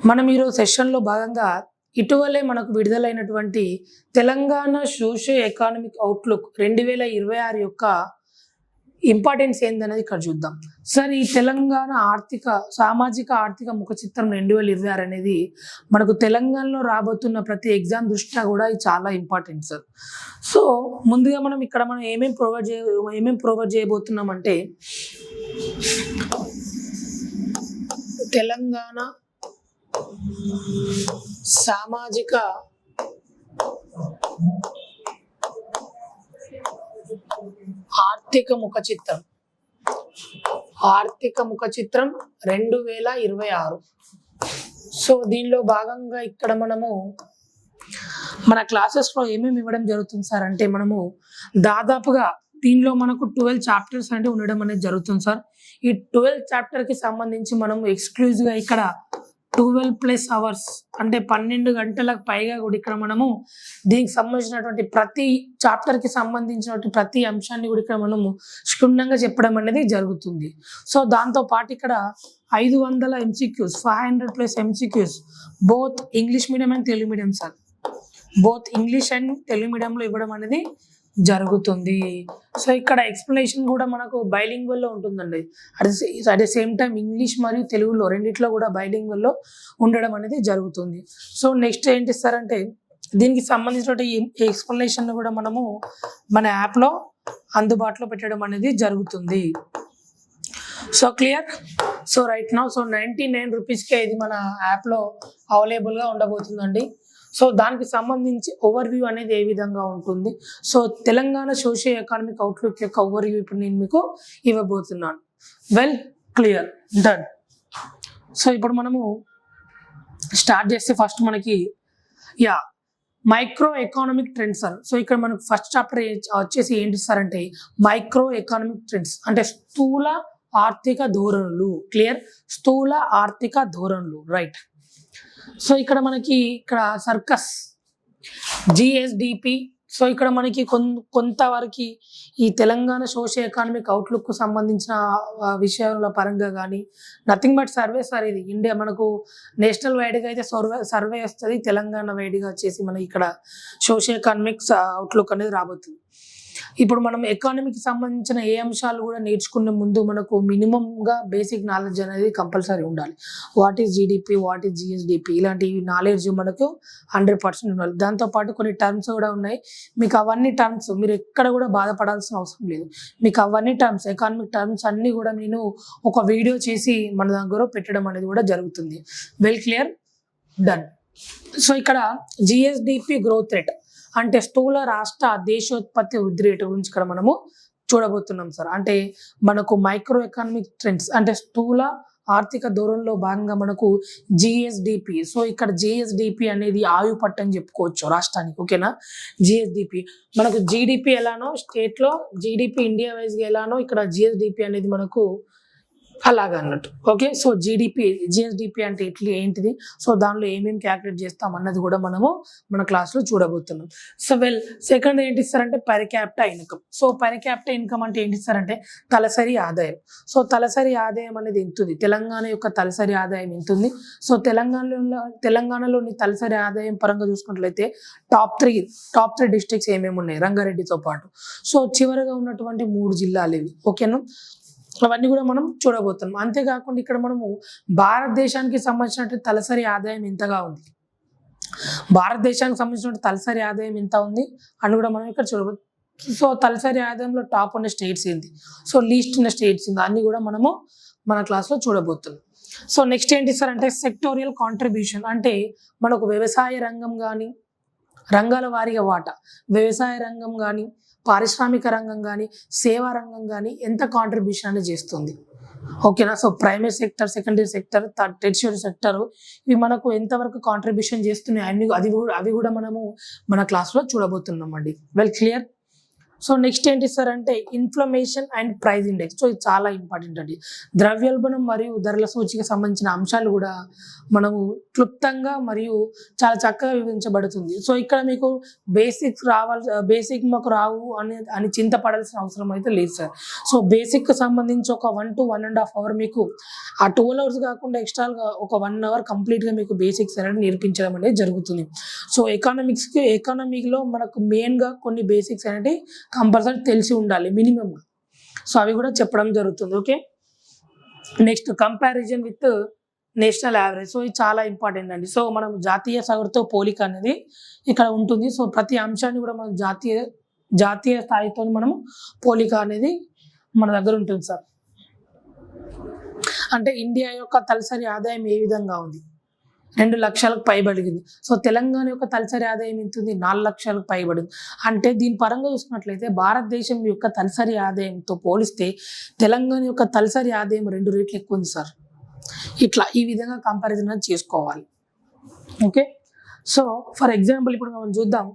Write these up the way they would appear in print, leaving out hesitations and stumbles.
మనం ఈరోజు సెషన్లో భాగంగా ఇటీవలే మనకు విడుదలైనటువంటి తెలంగాణ సోషియో ఎకనామిక్ అవుట్లుక్ 2026 యొక్క ఇంపార్టెన్స్ ఏందనేది ఇక్కడ చూద్దాం. సార్, ఈ తెలంగాణ సామాజిక ఆర్థిక ముఖ చిత్రం 2026 అనేది మనకు తెలంగాణలో రాబోతున్న ప్రతి ఎగ్జామ్ దృష్ట్యా కూడా ఇది చాలా ఇంపార్టెంట్ సార్. సో ముందుగా మనం ఇక్కడ ఏమేమి ప్రొవైడ్ చేయబోతున్నాం అంటే తెలంగాణ సామాజిక ఆర్థిక ముఖ చిత్రం 2026. సో దీనిలో భాగంగా ఇక్కడ మనము మన క్లాసెస్లో ఏమేమి ఇవ్వడం జరుగుతుంది సార్ అంటే మనము దాదాపుగా దీనిలో మనకు 12 చాప్టర్స్ అంటే ఉండడం అనేది జరుగుతుంది సార్. ఈ 12 చాప్టర్కి సంబంధించి మనము ఎక్స్క్లూజివ్గా ఇక్కడ 12+ అవర్స్ అంటే 12 గంటలకు పైగా కూడా ఇక్కడ మనము దీనికి సంబంధించినటువంటి ప్రతి చాప్టర్కి సంబంధించినటువంటి ప్రతి అంశాన్ని కూడా ఇక్కడ మనము క్షుణ్ణంగా చెప్పడం అనేది జరుగుతుంది. సో దాంతో పాటు ఇక్కడ 500 MCQs 500+ MCQs both English medium and Telugu medium sir, both English and Telugu మీడియంలో ఇవ్వడం అనేది జరుగుతుంది. సో ఇక్కడ ఎక్స్ప్లెనేషన్ కూడా మనకు బైలింగ్వల్లో ఉంటుందండి. At the same time English మరియు తెలుగులో రెండిట్లో కూడా బైలింగ్వల్లో ఉండడం అనేది జరుగుతుంది. సో నెక్స్ట్ ఏంటి సార్ అంటే దీనికి సంబంధించిన ఎక్స్ప్లెనేషన్ కూడా మనము మన యాప్లో అందుబాటులో పెట్టడం అనేది జరుగుతుంది. So clear. So right now 99 రూపీస్కే ఇది మన యాప్లో అవైలబుల్గా ఉండబోతుందండి. సో దానికి సంబంధించి ఓవర్వ్యూ అనేది ఏ విధంగా ఉంటుంది, so Telangana socio economic outlook యొక్క ఓవర్వ్యూ ఇప్పుడు నేను మీకు ఇవ్వబోతున్నాను. Well clear, done. సో ఇప్పుడు మనము స్టార్ట్ చేస్తే ఫస్ట్ మనకి micro economic trends sir. So ఇక్కడ మనకు ఫస్ట్ చాప్టర్ వచ్చేసి ఏంటి సార్ అంటే మైక్రో ఎకానమిక్ ట్రెండ్స్ అంటే స్థూల ఆర్థిక ధోరణులు. క్లియర్, స్థూల ఆర్థిక ధోరణులు, రైట్. సో ఇక్కడ మనకి సర్కస్ జిఎస్డిపి. సో ఇక్కడ మనకి కొంతవరకు ఈ తెలంగాణ సోషియో ఎకనామిక్ అవుట్లుక్ సంబంధించిన విషయాల పరంగా కానీ నథింగ్ బట్ సర్వే సార్. ఇది ఇండియా మనకు నేషనల్ వైడ్గా అయితే సర్వే వస్తుంది, తెలంగాణ వైడ్గా వచ్చేసి మనకి ఇక్కడ సోషియో ఎకనామిక్స్ అవుట్లుక్ అనేది రాబోతుంది. ఇప్పుడు మనం ఎకానమీకి సంబంధించిన ఏ అంశాలు కూడా నేర్చుకునే ముందు మనకు మినిమంగా బేసిక్ నాలెడ్జ్ అనేది కంపల్సరీ ఉండాలి. What is GDP, what is GSDP, ఇలాంటి నాలెడ్జ్ మనకు 100% ఉండాలి. దాంతోపాటు కొన్ని టర్మ్స్ కూడా ఉన్నాయి. మీకు అవన్నీ టర్మ్స్ మీరు ఎక్కడ కూడా బాధపడాల్సిన అవసరం లేదు. మీకు అవన్నీ టర్మ్స్, ఎకానమిక్ టర్మ్స్ అన్నీ కూడా నేను ఒక వీడియో చేసి మన దగ్గర పెట్టడం అనేది కూడా జరుగుతుంది. Well clear, done. సో ఇక్కడ జిఎస్డిపి గ్రోత్ రేట్ అంటే స్థూల రాష్ట్ర దేశోత్పత్తి వృద్ధి రేటు గురించి ఇక్కడ మనము చూడబోతున్నాం సార్. అంటే మనకు మైక్రో ఎకనామిక్ ట్రెండ్స్ అంటే స్థూల ఆర్థిక ధోరణిలో భాగంగా మనకు జిఎస్డిపి. సో ఇక్కడ జిఎస్డిపి అనేది ఆయువు పట్టు అని చెప్పుకోవచ్చు రాష్ట్రానికి, ఓకేనా. జిఎస్డిపి మనకు జీడిపి ఎలానో స్టేట్లో జీడిపి ఇండియా వైజ్గా ఎలానో ఇక్కడ జిఎస్డిపి అనేది మనకు అలాగా అన్నట్టు, ఓకే. సో జిఎస్డిపి అంటే ఏంటిది, సో దానిలో ఏమేమి క్యాల్కులేట్ చేస్తాం అన్నది కూడా మనము మన క్లాస్లో చూడబోతున్నాం. సో వెల్ సెకండ్ ఏంటి సార్ అంటే per capita income. So per capita income అంటే ఏంటి సార్ అంటే తలసరి ఆదాయం. సో తలసరి ఆదాయం అనేది ఎంత ఉంది, తెలంగాణ యొక్క తలసరి ఆదాయం ఎంత ఉంది. సో తెలంగాణలోని తలసరి ఆదాయం పరంగా చూసుకున్నట్లయితే టాప్ త్రీ డిస్ట్రిక్ట్స్ ఏమేమి ఉన్నాయి రంగారెడ్డితో పాటు. సో చివరిగా ఉన్నటువంటి 3 జిల్లాలు ఇవి, ఓకేనా. అవన్నీ కూడా మనం చూడబోతున్నాం. అంతేకాకుండా ఇక్కడ మనము భారతదేశానికి సంబంధించినటువంటి తలసరి ఆదాయం ఎంతగా ఉంది, భారతదేశానికి సంబంధించిన తలసరి ఆదాయం ఎంత ఉంది అని కూడా మనం ఇక్కడ చూడబోతున్నాం. సో తలసరి ఆదాయంలో టాప్ ఉన్న స్టేట్స్ ఏంటి, సో లీస్ట్ ఉన్న స్టేట్స్ ఏంటి అన్ని కూడా మనము మన క్లాస్లో చూడబోతున్నాం. సో నెక్స్ట్ ఏంటి సార్ అంటే సెక్టోరియల్ కాంట్రిబ్యూషన్ అంటే మనకు వ్యవసాయ రంగం కానీ రంగాల వారీగా వాటా, వ్యవసాయ రంగం కానీ పారిశ్రామిక రంగం కానీ సేవా రంగం కానీ ఎంత కాంట్రిబ్యూషన్ అనేది చేస్తుంది, ఓకేనా. So primary sector, secondary sector, tertiary sector ఇవి మనకు ఎంతవరకు కాంట్రిబ్యూషన్ చేస్తున్నాయి అవి కూడా మనము మన క్లాస్లో చూడబోతున్నాం అండి. వెల్ క్లియర్, సో నెక్స్ట్ ఏంటి సార్ అంటే inflammation and price index. So ఇది చాలా ఇంపార్టెంట్ అండి. ద్రవ్యోల్బణం మరియు ధరల సూచికి సంబంధించిన అంశాలు కూడా మనము క్లుప్తంగా మరియు చాలా చక్కగా వివరించబడుతుంది. సో ఇక్కడ మీకు బేసిక్ మాకు రావు అని చింతపడాల్సిన అవసరం అయితే లేదు సార్. సో బేసిక్ సంబంధించి ఒక 1 to 1.5 hours మీకు ఆ 12 hours కాకుండా ఎక్స్ట్రాగా ఒక 1 hour కంప్లీట్గా మీకు బేసిక్స్ అనేది నేర్పించడం అనేది జరుగుతుంది. సో ఎకానమీలో మనకు మెయిన్గా కొన్ని బేసిక్స్ అనేవి కంపల్సరీ తెలిసి ఉండాలి మినిమం. సో అవి కూడా చెప్పడం జరుగుతుంది. Okay, next comparison with national average. So ఇది చాలా ఇంపార్టెంట్ అండి. సో మనం జాతీయ సగటుతో పోలిక అనేది ఇక్కడ ఉంటుంది. సో ప్రతి అంశాన్ని కూడా మనం జాతీయ స్థాయితో మనము పోలిక అనేది మన దగ్గర ఉంటుంది సార్. అంటే ఇండియా యొక్క తలసరి ఆదాయం ఏ విధంగా ఉంది, 2 లక్షలకు పైబడింది. సో తెలంగాణ యొక్క తలసరి ఆదాయం ఎంత ఉంది, 4 లక్షలకు పైబడింది. అంటే దీని పరంగా చూసుకున్నట్లయితే భారతదేశం యొక్క తలసరి ఆదాయంతో పోలిస్తే తెలంగాణ యొక్క తలసరి ఆదాయం 2 రెట్లు ఎక్కువ ఉంది సార్. ఇట్లా ఈ విధంగా కంపారిజన్ చేసుకోవాలి. ఓకే, సో ఫర్ ఎగ్జాంపుల్ ఇప్పుడు మనం చూద్దాం.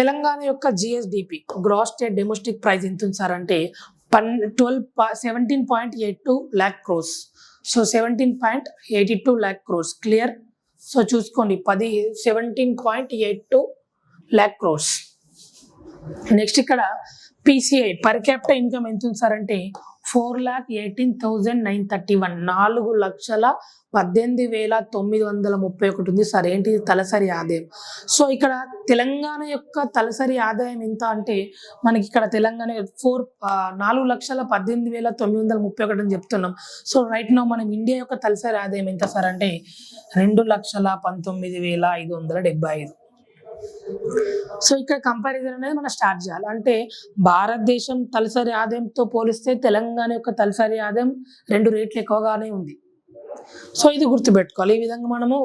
తెలంగాణ యొక్క GSDP gross state domestic price ఎంత ఉంది సార్ అంటే 17.82 lakh crores. So 17.82 lakh crores clear. So చూసుకోండి 17.82 lakh crores. నెక్స్ట్ ఇక్కడ పిసిఐ పర్ క్యాపిటల్ ఇన్కమ్ ఎంత ఉంది సార్ అంటే 4,18,931 4,18,931 ఉంది సార్. ఏంటి తలసరి ఆదాయం. సో ఇక్కడ తెలంగాణ యొక్క తలసరి ఆదాయం ఎంత అంటే మనకి ఇక్కడ తెలంగాణ 4,18,931 అని చెప్తున్నాం. సో రైట్ నౌ మనం ఇండియా యొక్క తలసరి ఆదాయం ఎంత సార్ అంటే 2,19,575. సో ఇక్కడ కంపారిజన్ అనేది మనం స్టార్ట్ చేయాలి. అంటే భారతదేశం తలసరి ఆదాయంతో పోలిస్తే తెలంగాణ యొక్క తలసరి ఆదాయం 2 రెట్లు ఎక్కువగానే ఉంది. సో ఇది గుర్తుపెట్టుకోవాలి. ఈ విధంగా మనము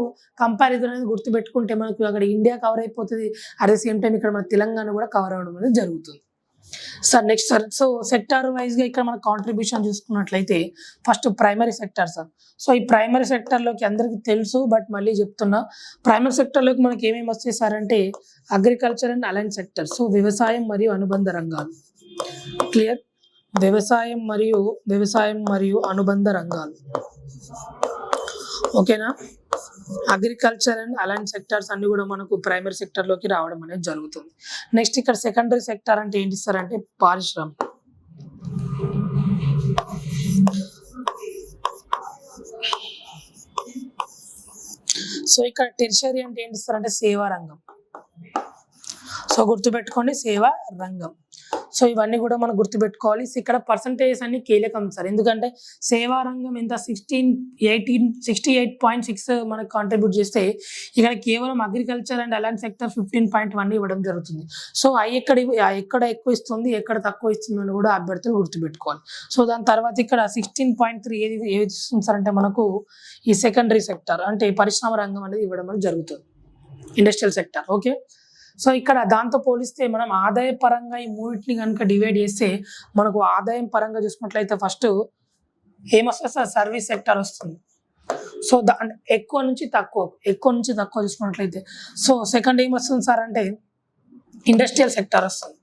కంపారిజన్ అనేది గుర్తుపెట్టుకుంటే మనకు అక్కడ ఇండియా కవర్ అయిపోతుంది. అట్ ద సేమ్ టైం ఇక్కడ మన తెలంగాణ కూడా కవర్ అవ్వడం అనేది జరుగుతుంది sir. Next sir, so sector వైజ్గా ఇక్కడ మన కాంట్రిబ్యూషన్ చూసుకున్నట్లయితే first primary sector sir. So ఈ ప్రైమరీ సెక్టార్లోకి అందరికీ తెలుసు, బట్ మళ్ళీ చెప్తున్నా. ప్రైమరీ సెక్టార్లోకి మనకి ఏమేమి వస్తాయి సార్ అంటే agriculture and align sector. So వ్యవసాయం మరియు అనుబంధ రంగాలు. క్లియర్, వ్యవసాయం మరియు అనుబంధ రంగాలు. ఓకేనా. అగ్రికల్చర్ అండ్ అలైన్ సెక్టార్స్ అన్ని కూడా మనకు ప్రైమరీ సెక్టర్ లోకి రావడం అనేది జరుగుతుంది. నెక్స్ట్ ఇక్కడ సెకండరీ సెక్టార్ అంటే ఏంటి సార్ అంటే పారిశ్రమ. సో ఇక్కడ టెరిషరీ అంటే ఏంటి సార్ అంటే సేవా రంగం. సో గుర్తుపెట్టుకోండి, సేవా రంగం. సో ఇవన్నీ కూడా మనం గుర్తుపెట్టుకోవాలి. ఇక్కడ పర్సంటేజెస్ అన్ని కీలకం సార్. ఎందుకంటే సేవా రంగం ఎంత 68.6 మనకు కాంట్రిబ్యూట్ చేస్తే ఇక్కడ కేవలం అగ్రికల్చర్ అండ్ అలైన్ సెక్టర్ 15.1 ఇవ్వడం జరుగుతుంది. సో ఎక్కడ ఎక్కువ ఇస్తుంది, ఎక్కడ తక్కువ ఇస్తుంది అని కూడా అభ్యర్థులు గుర్తుపెట్టుకోవాలి. సో దాని తర్వాత ఇక్కడ 16.3 ఏది ఇస్తుంది సార్ అంటే మనకు ఈ సెకండరీ సెక్టర్ అంటే పరిశ్రమ రంగం అనేది ఇవ్వడం అనేది జరుగుతుంది, ఇండస్ట్రియల్ సెక్టర్. ఓకే, సో ఇక్కడ దాంతో పోలిస్తే మనం ఆదాయ పరంగా ఈ మూడింటిని కనుక డివైడ్ చేస్తే మనకు ఆదాయం పరంగా చూసుకున్నట్లయితే ఫస్ట్ ఏమొస్తుంది సార్, సర్వీస్ సెక్టర్ వస్తుంది. సో ఎక్కువ నుంచి తక్కువ చూసుకున్నట్లయితే సో సెకండ్ ఏమొస్తుంది సార్ అంటే ఇండస్ట్రియల్ సెక్టర్ వస్తుంది.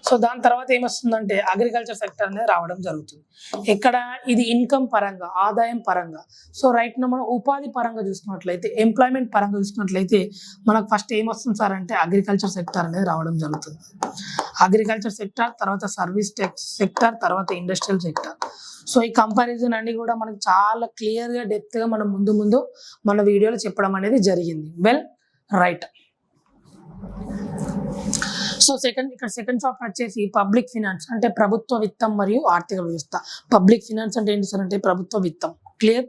సో దాని తర్వాత ఏమొస్తుందంటే అగ్రికల్చర్ సెక్టర్ అనేది రావడం జరుగుతుంది. ఇక్కడ ఇది ఇన్కమ్ పరంగా, ఆదాయం పరంగా. సో రైట్ మనం ఉపాధి పరంగా చూసుకున్నట్లయితే, ఎంప్లాయ్మెంట్ పరంగా చూసుకున్నట్లయితే మనకు ఫస్ట్ ఏమొస్తుంది సార్ అంటే అగ్రికల్చర్ సెక్టర్ అనేది రావడం జరుగుతుంది. అగ్రికల్చర్ సెక్టర్, తర్వాత సర్వీస్ సెక్టర్, తర్వాత ఇండస్ట్రియల్ సెక్టర్. సో ఈ కంపారిజన్ అన్ని కూడా మనకు చాలా క్లియర్గా డెప్త్గా మనం ముందు మన వీడియోలో చెప్పడం అనేది జరిగింది. Well right. So second chapter వచ్చేసి పబ్లిక్ ఫినాన్స్ అంటే ప్రభుత్వ విత్తం మరియు ఆర్థిక వ్యవస్థ. పబ్లిక్ ఫినాన్స్ అంటే ఏంటి సార్ అంటే ప్రభుత్వ విత్తం. క్లియర్.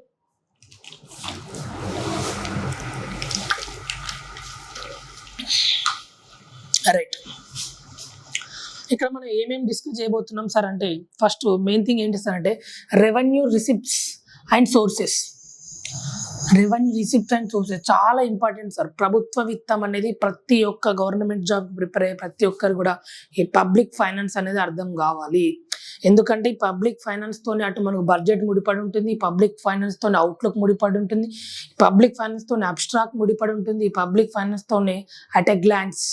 రైట్, ఇక్కడ మనం ఏమేమి డిస్కస్ చేయబోతున్నాం సార్ అంటే ఫస్ట్ మెయిన్ థింగ్ ఏంటి సార్ అంటే revenue receipts and sources. Revenue receipts and sources చాలా ఇంపార్టెంట్ సార్. ప్రభుత్వ విత్తం అనేది ప్రతి ఒక్క గవర్నమెంట్ జాబ్ ప్రిపేర్ అయ్యే ప్రతి ఒక్కరు కూడా ఈ పబ్లిక్ ఫైనాన్స్ అనేది అర్థం కావాలి. ఎందుకంటే ఈ పబ్లిక్ ఫైనాన్స్ తోనే అటు మనకు బడ్జెట్ ముడిపడి ఉంటుంది, ఈ పబ్లిక్ ఫైనాన్స్ తోనే అవుట్లుక్ ముడిపడి ఉంటుంది, పబ్లిక్ ఫైనాన్స్ తోనే అబ్స్ట్రాక్ట్ ముడిపడి ఉంటుంది, ఈ పబ్లిక్ ఫైనాన్స్ తోనే at a glance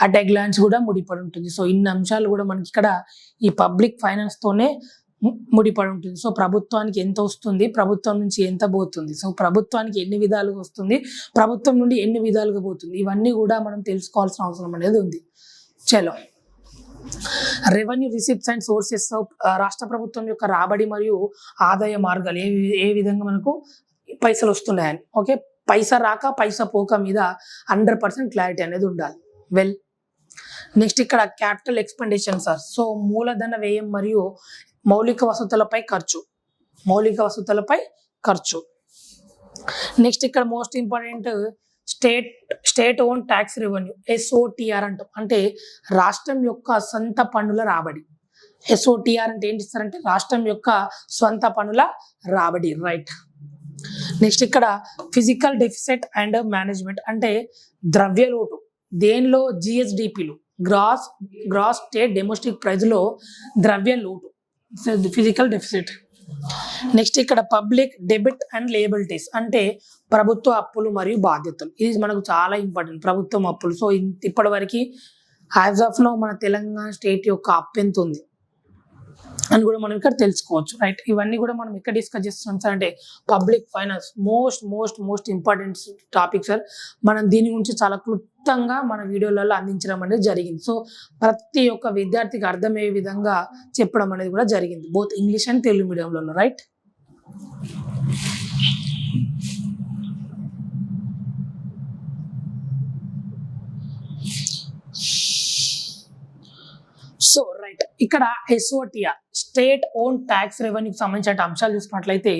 at a glance కూడా ముడిపడి ఉంటుంది. సో ఇన్ని అంశాలు కూడా మనకి ఇక్కడ ఈ పబ్లిక్ ఫైనాన్స్ తోనే ముడిపడి ఉంటుంది. సో ప్రభుత్వానికి ఎంత వస్తుంది, ప్రభుత్వం నుంచి ఎంత పోతుంది, సో ప్రభుత్వానికి ఎన్ని విధాలుగా వస్తుంది, ప్రభుత్వం నుండి ఎన్ని విధాలుగా పోతుంది, ఇవన్నీ కూడా మనం తెలుసుకోవాల్సిన అవసరం అనేది ఉంది. చలో, రెవెన్యూ రిసిప్ట్స్ అండ్ సోర్సెస్, రాష్ట్ర ప్రభుత్వం యొక్క రాబడి మరియు ఆదాయ మార్గాలు ఏ విధంగా మనకు పైసలు వస్తున్నాయని. ఓకే, పైసా రాక పైసా పోక మీద 100% క్లారిటీ అనేది ఉండాలి. వెల్, నెక్స్ట్ ఇక్కడ క్యాపిటల్ ఎక్స్పెండిచర్ సార్. సో మూలధన వ్యయం మరియు మౌలిక వసతులపై ఖర్చు. నెక్స్ట్ ఇక్కడ most important state own tax revenue, SOTR అంటాం, అంటే రాష్ట్రం యొక్క సొంత పన్నుల రాబడి. SOTR అంటే ఏంటి సార్ అంటే రాష్ట్రం యొక్క సొంత పన్నుల రాబడి, రైట్. నెక్స్ట్ ఇక్కడ ఫిజికల్ డెఫిసిట్ అండ్ మేనేజ్మెంట్, అంటే ద్రవ్య లోటు. దేనిలో? GSDPలు, గ్రాస్ స్టేట్ డొమెస్టిక్ ప్రైజ్ లో ద్రవ్య లోటు, ఫిజికల్ డెఫిసిట్. నెక్స్ట్ ఇక్కడ పబ్లిక్ డెబిట్ అండ్ లేబిలిటీస్, అంటే ప్రభుత్వ అప్పులు మరియు బాధ్యతలు. ఇది మనకు చాలా ఇంపార్టెంట్, ప్రభుత్వం అప్పులు. సో ఇప్పటి వరకు యాజ్ ఆఫ్ నౌ మన తెలంగాణ స్టేట్ యొక్క అప్పు ఎంత ఉంది అని కూడా మనం ఇక్కడ తెలుసుకోవచ్చు, రైట్. ఇవన్నీ కూడా మనం ఇక్కడ డిస్కస్ చేస్తున్నాం సార్ అంటే public finance most important topic sir. మనం దీని గురించి చాలా క్లుప్తంగా మన వీడియోలలో అందించడం అనేది జరిగింది. సో ప్రతి ఒక్క విద్యార్థికి అర్థమయ్యే విధంగా చెప్పడం అనేది కూడా జరిగింది, బోత్ ఇంగ్లీష్ అండ్ తెలుగు మీడియంలలో, రైట్. సో రైట్, ఇక్కడ SOTR స్టేట్ ఓన్ ట్యాక్స్ రెవెన్యూకి సంబంధించిన అంశాలు చూసుకున్నట్లయితే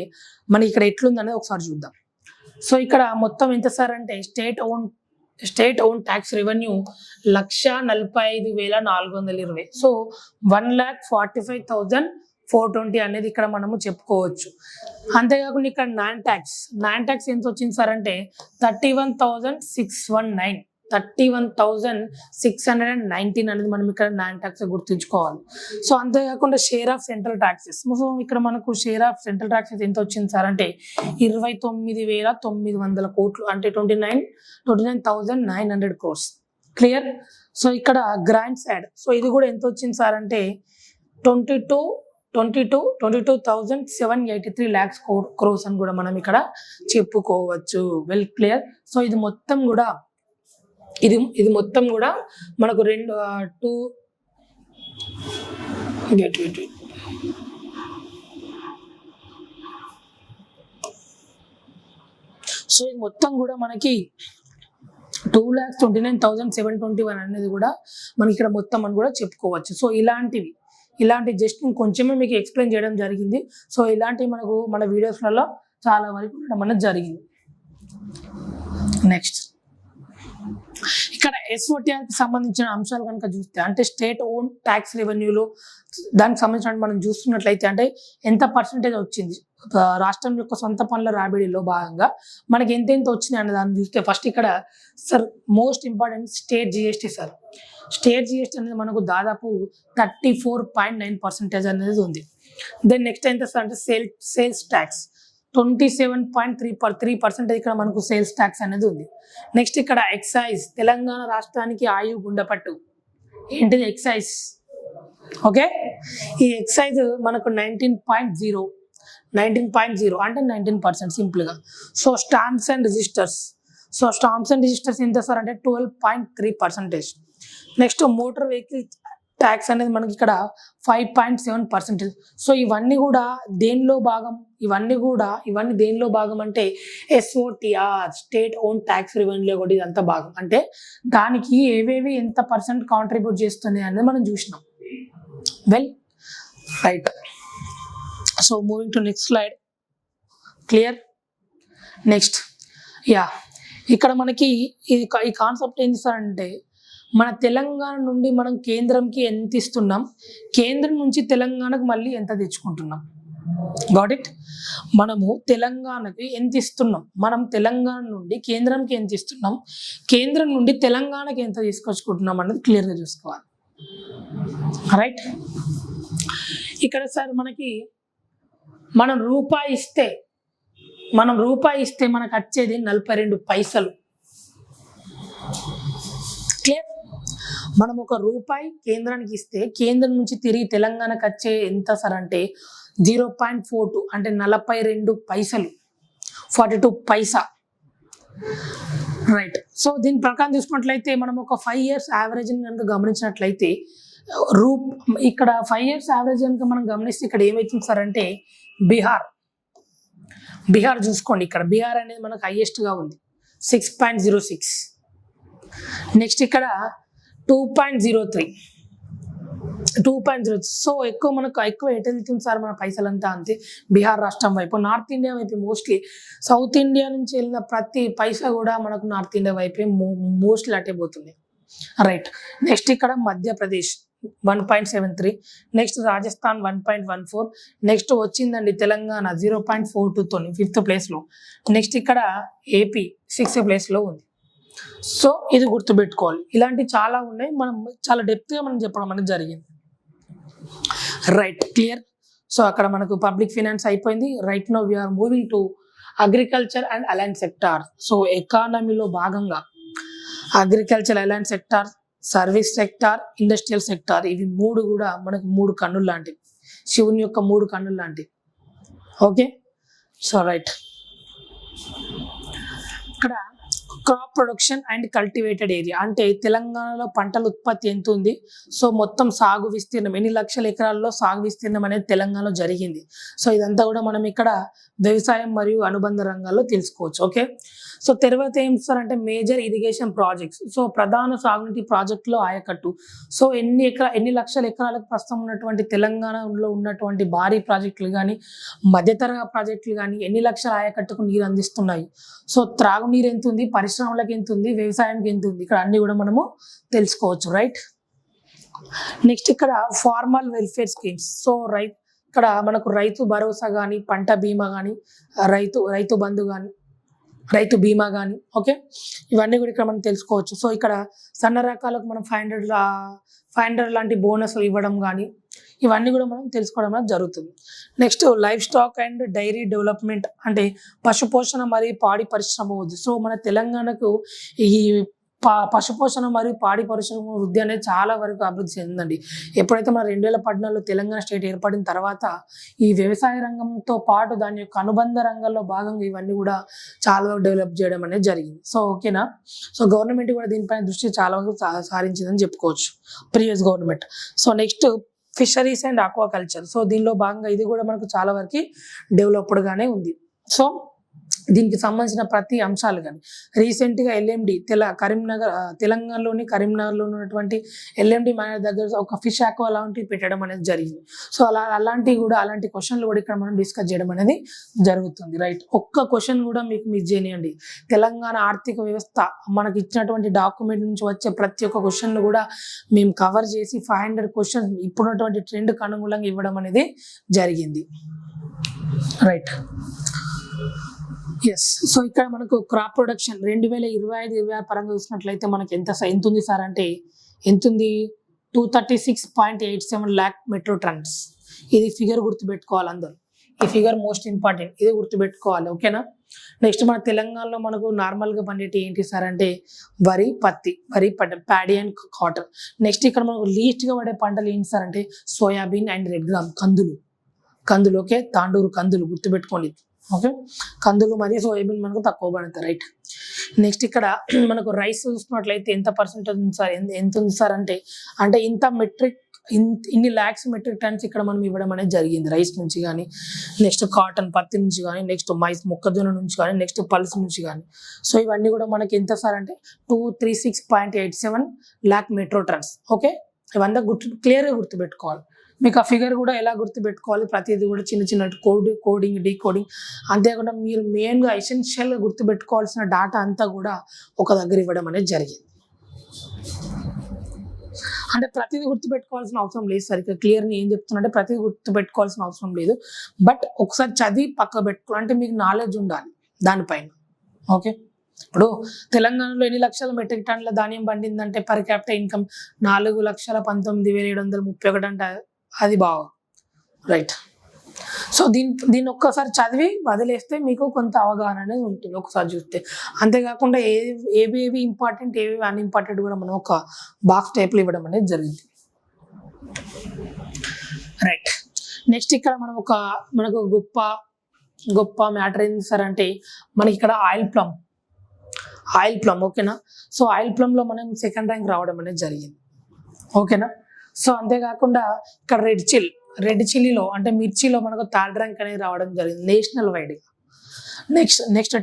మనకి ఇక్కడ ఎట్లుందనేది ఒకసారి చూద్దాం. సో ఇక్కడ మొత్తం ఎంత సార్ అంటే state own tax revenue 1,45,420. So 1,45,420 అనేది ఇక్కడ మనము చెప్పుకోవచ్చు. అంతేకాకుండా ఇక్కడ నాన్ ట్యాక్స్ ఎంత వచ్చింది సార్ అంటే 31,619 అనేది మనం ఇక్కడ నాన్ ట్యాక్స్ గుర్తుంచుకోవాలి. సో అంతేకాకుండా share of central taxes, so ఇక్కడ మనకు షేర్ ఆఫ్ సెంట్రల్ ట్యాక్సెస్ ఎంత వచ్చింది సార్ అంటే 29,900 కోట్లు, అంటే 29,900 crores. క్లియర్. సో ఇక్కడ గ్రాంట్స్ యాడ్, సో ఇది కూడా ఎంత వచ్చింది సార్ అంటే 22,783 lakhs crores అని కూడా మనం ఇక్కడ చెప్పుకోవచ్చు. Well clear. సో ఇది మొత్తం కూడా మనకు సో ఇది మొత్తం కూడా మనకి 2,29,721 అనేది కూడా మనకి ఇక్కడ మొత్తం అని కూడా చెప్పుకోవచ్చు. సో ఇలాంటి జస్ట్ కొంచెమే మీకు ఎక్స్ప్లెయిన్ చేయడం జరిగింది. సో ఇలాంటివి మనకు మన వీడియోస్లలో చాలా వరకు ఉండడం అనేది జరిగింది. నెక్స్ట్ ఇక్కడ SOTR కి సంబంధించిన అంశాలు కనుక చూస్తే అంటే స్టేట్ ఓన్ ట్యాక్స్ రెవెన్యూలో దానికి సంబంధించిన మనం చూస్తున్నట్లయితే అంటే ఎంత పర్సెంటేజ్ వచ్చింది రాష్ట్రం యొక్క సొంత పనుల రాబడిలో భాగంగా మనకి ఎంత వచ్చింది అనే దాన్ని చూస్తే ఫస్ట్ ఇక్కడ sir most important state GST sir. State GST అనేది మనకు దాదాపు 34.9% అనేది ఉంది. దెన్ నెక్స్ట్ ఎంత సార్ అంటే సేల్స్ ట్యాక్స్ 27.3% ఇక్కడ మనకు సేల్స్ ట్యాక్స్ అనేది ఉంది. నెక్స్ట్ ఇక్కడ ఎక్సైజ్, తెలంగాణ రాష్ట్రానికి ఆయువు గుండెపట్టు ఏంటిది ఎక్సైజ్. ఓకే, ఈ ఎక్సైజ్ మనకు 19.0 అంటే 19% సింపుల్ గా. సో స్టాంప్స్ అండ్ రిజిస్టర్స్ ఎంత సార్ అంటే 12.3%. నెక్స్ట్ మోటార్ వెహికల్ ట్యాక్స్ అనేది మనకి ఇక్కడ 5.7%. సో ఇవన్నీ దేనిలో భాగం అంటే SOTR స్టేట్ ఓన్ ట్యాక్స్ రెవెన్యూలో కూడా ఇదంతా భాగం. అంటే దానికి ఏవేవి ఎంత పర్సెంట్ కాంట్రిబ్యూట్ చేస్తుంది అనేది మనం చూసినాం. Well right. So moving to next slide. Clear. Next ఇక్కడ మనకి ఈ కాన్సెప్ట్ ఏంటి సార్ అంటే మన తెలంగాణ నుండి మనం కేంద్రంకి ఎంత ఇస్తున్నాం, కేంద్రం నుంచి తెలంగాణకు మళ్ళీ ఎంత తెచ్చుకుంటున్నాం. Got it. మనము తెలంగాణకి ఎంత ఇస్తున్నాం, మనం తెలంగాణ నుండి కేంద్రంకి ఎంత ఇస్తున్నాం, కేంద్రం నుండి తెలంగాణకి ఎంత తీసుకొచ్చుకుంటున్నాం అనేది క్లియర్గా చూసుకోవాలి. రైట్. ఇక్కడ సార్ మనకి మనం రూపాయి ఇస్తే మనకు వచ్చేది 42 పైసలు. క్లియర్. మనం ₹1 కేంద్రానికి ఇస్తే కేంద్రం నుంచి తిరిగి తెలంగాణకు వచ్చే ఎంత సార్ అంటే 0.42 అంటే 42 పైసలు, 42 పైసా. రైట్. సో దీని ప్రకారం చూసుకున్నట్లయితే మనం ఒక 5 years యావరేజ్ కనుక గమనించినట్లయితే ఇక్కడ 5 years యావరేజ్ కనుక మనం గమనిస్తే ఇక్కడ ఏమవుతుంది సార్ అంటే బీహార్ చూసుకోండి. ఇక్కడ బీహార్ అనేది మనకు హైయెస్ట్ గా ఉంది 6.06. నెక్స్ట్ ఇక్కడ 2.03. సో మనకు ఎక్కువ ఎటు వెళ్తుంది సార్ మన పైసలంతా అంతే బీహార్ రాష్ట్రం వైపు, నార్త్ ఇండియా వైపు. మోస్ట్లీ సౌత్ ఇండియా నుంచి వెళ్ళిన ప్రతి పైసా కూడా మనకు నార్త్ ఇండియా వైపే మోస్ట్లీ అటే పోతుంది. రైట్. నెక్స్ట్ ఇక్కడ మధ్యప్రదేశ్ 1.73, నెక్స్ట్ రాజస్థాన్ 1.14, నెక్స్ట్ వచ్చిందండి తెలంగాణ 0.42తో 5th ప్లేస్లో. నెక్స్ట్ ఇక్కడ ఏపీ 6th ప్లేస్లో ఉంది. సో ఇది గుర్తుపెట్టుకోవాలి. ఇలాంటి చాలా ఉన్నాయి, మనం చాలా డెప్త్గా మనం చెప్పడం అనేది జరిగింది. Right, clear. సో అక్కడ మనకు పబ్లిక్ ఫైనాన్స్ అయిపోయింది. Right now we are moving to agriculture and allied sector. So ఎకానమీలో భాగంగా agriculture, allied sector, service sector, industrial sector, ఇవి 3 కూడా మనకు 3 కన్నులు లాంటివి, శివుని యొక్క 3 కన్నులు లాంటివి. ఓకే. సో రైట్, ఇక్కడ crop production and cultivated area అంటే తెలంగాణలో పంటల ఉత్పత్తి ఎంత ఉంది, సో మొత్తం సాగు విస్తీర్ణం ఎన్ని లక్షల ఎకరాల్లో సాగు విస్తీర్ణం అనేది తెలంగాణలో జరిగింది. సో ఇదంతా కూడా మనం ఇక్కడ వ్యవసాయం మరియు అనుబంధ రంగాల్లో తెలుసుకోవచ్చు. ఓకే. సో తర్వాత ఏం sir major irrigation projects. So ప్రధాన సాగునీటి ప్రాజెక్టులో ఆయకట్టు. సో ఎన్ని లక్షల ఎకరాలకు ప్రస్తుతం ఉన్నటువంటి తెలంగాణలో ఉన్నటువంటి భారీ ప్రాజెక్టులు కానీ మధ్యతరగతి ప్రాజెక్టులు కానీ ఎన్ని లక్షల ఆయకట్టుకు నీరు అందిస్తున్నాయి, సో త్రాగునీరు ఎంత ఉంది, పరిశ్రమలకు ఎంత ఉంది, వ్యవసాయానికి ఎంత ఉంది, ఇక్కడ అన్ని కూడా మనము తెలుసుకోవచ్చు. రైట్. నెక్స్ట్ ఇక్కడ ఫార్మల్ వెల్ఫేర్ స్కీమ్స్. సో ఇక్కడ మనకు రైతు భరోసా కానీ, పంట బీమా కానీ, రైతు బంధు కానీ, రైతు బీమా కానీ. ఓకే, ఇవన్నీ కూడా ఇక్కడ మనం తెలుసుకోవచ్చు. సో ఇక్కడ సన్న రకాలకు మనం 500 లాంటి బోనస్లు ఇవ్వడం కానీ ఇవన్నీ కూడా మనం తెలుసుకోవడం అనేది జరుగుతుంది. Next livestock and dairy development అంటే పశుపోషణ మరియు పాడి పరిశ్రమ వృద్ధి. సో మన తెలంగాణకు ఈ పశుపోషణ మరియు పాడి పరిశ్రమ వృద్ధి అనేది చాలా వరకు అభివృద్ధి చెందిందండి. ఎప్పుడైతే మన 2014లో తెలంగాణ స్టేట్ ఏర్పడిన తర్వాత ఈ వ్యవసాయ రంగంతో పాటు దాని యొక్క అనుబంధ రంగాల్లో భాగంగా ఇవన్నీ కూడా చాలా డెవలప్ చేయడం అనేది జరిగింది. సో ఓకేనా. సో గవర్నమెంట్ కూడా దీనిపైన దృష్టి చాలా వరకు సారించిందని చెప్పుకోవచ్చు, previous government. So next fisheries and aquaculture. So దీనిలో భాగంగా ఇది కూడా మనకు చాలా వరకు డెవలప్డ్గానే ఉంది. సో దీనికి సంబంధించిన ప్రతి అంశాలు కానీ రీసెంట్గా ఎల్ఎండి తెలంగాణలోని కరీంనగర్లో ఉన్నటువంటి ఎల్ఎండి మేనేజర్ దగ్గర ఒక ఫిష్ ఆక్వా లాంటివి పెట్టడం అనేది జరిగింది. సో అలాంటి క్వశ్చన్లు కూడా ఇక్కడ మనం డిస్కస్ చేయడం అనేది జరుగుతుంది. రైట్. ఒక్క క్వశ్చన్ కూడా మీకు మిస్ చేయనియండి. తెలంగాణ ఆర్థిక వ్యవస్థ మనకి ఇచ్చినటువంటి డాక్యుమెంట్ నుంచి వచ్చే ప్రతి ఒక్క క్వశ్చన్ కూడా మేము కవర్ చేసి 500 క్వశ్చన్స్ ఇప్పుడున్నటువంటి ట్రెండ్కి అనుగుణంగా ఇవ్వడం అనేది జరిగింది. రైట్. ఎస్. సో ఇక్కడ మనకు క్రాప్ ప్రొడక్షన్ 2025-26 పరంగా చూసినట్లయితే మనకి ఎంత ఉంది సార్ అంటే ఎంత ఉంది, 236.87 lakh మెట్రిక్ టన్స్. ఇది ఫిగర్ గుర్తుపెట్టుకోవాలి అందరూ. ఈ ఫిగర్ మోస్ట్ ఇంపార్టెంట్, ఇది గుర్తుపెట్టుకోవాలి. ఓకేనా. నెక్స్ట్ మన తెలంగాణలో మనకు నార్మల్గా పండేటి ఏంటి సార్ అంటే వరి, పత్తి, ప్యాడీ అండ్ కాటన్. నెక్స్ట్ ఇక్కడ మనకు లీస్ట్గా పడే పంటలు ఏంటి సార్ అంటే సోయాబీన్ అండ్ రెడ్ గ్రామ్, కందులు. ఓకే, తాండూరు కందులు గుర్తుపెట్టుకోండి. ఓకే, కందులు మరియు సోయాబీన్ మనకు తక్కువ పడతాయి. రైట్. నెక్స్ట్ ఇక్కడ మనకు రైస్ చూసుకున్నట్లయితే ఎంత పర్సెంటేజ్ ఉంది సార్, ఎంత ఉంది సార్ అంటే ఇన్ని lakhs మెట్రిక్ టన్స్ ఇక్కడ మనం ఇవ్వడం అనేది జరిగింది రైస్ నుంచి కానీ, నెక్స్ట్ కాటన్ పత్తి నుంచి కానీ, నెక్స్ట్ మొక్కజొన్న నుంచి కానీ, నెక్స్ట్ పల్స్ నుంచి కానీ. సో ఇవన్నీ కూడా మనకి ఎంత సార్ అంటే 236.87 lakh మెట్రిక్ టన్స్. ఓకే, ఇవంతా క్లియర్గా గుర్తుపెట్టుకోవాలి. మీకు ఆ ఫిగర్ కూడా ఎలా గుర్తుపెట్టుకోవాలి, ప్రతిదీ కూడా చిన్న కోడింగ్, డీకోడింగ్, అంతేకాకుండా మీరు మెయిన్గా ఎసెన్షియల్గా గుర్తుపెట్టుకోవాల్సిన డాటా అంతా కూడా ఒక దగ్గర ఇవ్వడం అనేది జరిగింది. అంటే ప్రతిదీ గుర్తుపెట్టుకోవాల్సిన అవసరం లేదు సార్. ఇక్కడ క్లియర్ని ఏం చెప్తున్నా ప్రతిదీ గుర్తుపెట్టుకోవాల్సిన అవసరం లేదు, బట్ ఒకసారి చదివి పక్క పెట్టుకోవాలి, అంటే మీకు నాలెడ్జ్ ఉండాలి దానిపైన. ఓకే, ఇప్పుడు తెలంగాణలో ఎన్ని లక్షల మెట్రిక్ టన్నుల ధాన్యం పండిందంటే పర్ క్యాపిటల్ ఇన్కమ్ 4,19,731 అంటే అది బాగు. రైట్. సో దీన్ని ఒక్కసారి చదివి వదిలేస్తే మీకు కొంత అవగాహన అనేది ఉంటుంది ఒకసారి చూస్తే. అంతేకాకుండా ఏవి ఇంపార్టెంట్ ఏవి అన్ఇంపార్టెంట్ కూడా మనం ఒక బాక్స్ టైప్లో ఇవ్వడం అనేది జరిగింది. రైట్, నెక్స్ట్ ఇక్కడ మనం మనకు గొప్ప మ్యాటర్ ఏంటి సార్ అంటే మనకి ఇక్కడ ఆయిల్ ప్లమ్ ఓకేనా. సో ఆయిల్ ప్లమ్లో మనం సెకండ్ ర్యాంక్ రావడం అనేది జరిగింది ఓకేనా. సో అంతేకాకుండా ఇక్కడ రెడ్ చిల్లీలో అంటే మిర్చిలో మనకు థర్డ్ ర్యాంక్ అనేది రావడం జరిగింది నేషనల్ వైడ్గా. నెక్స్ట్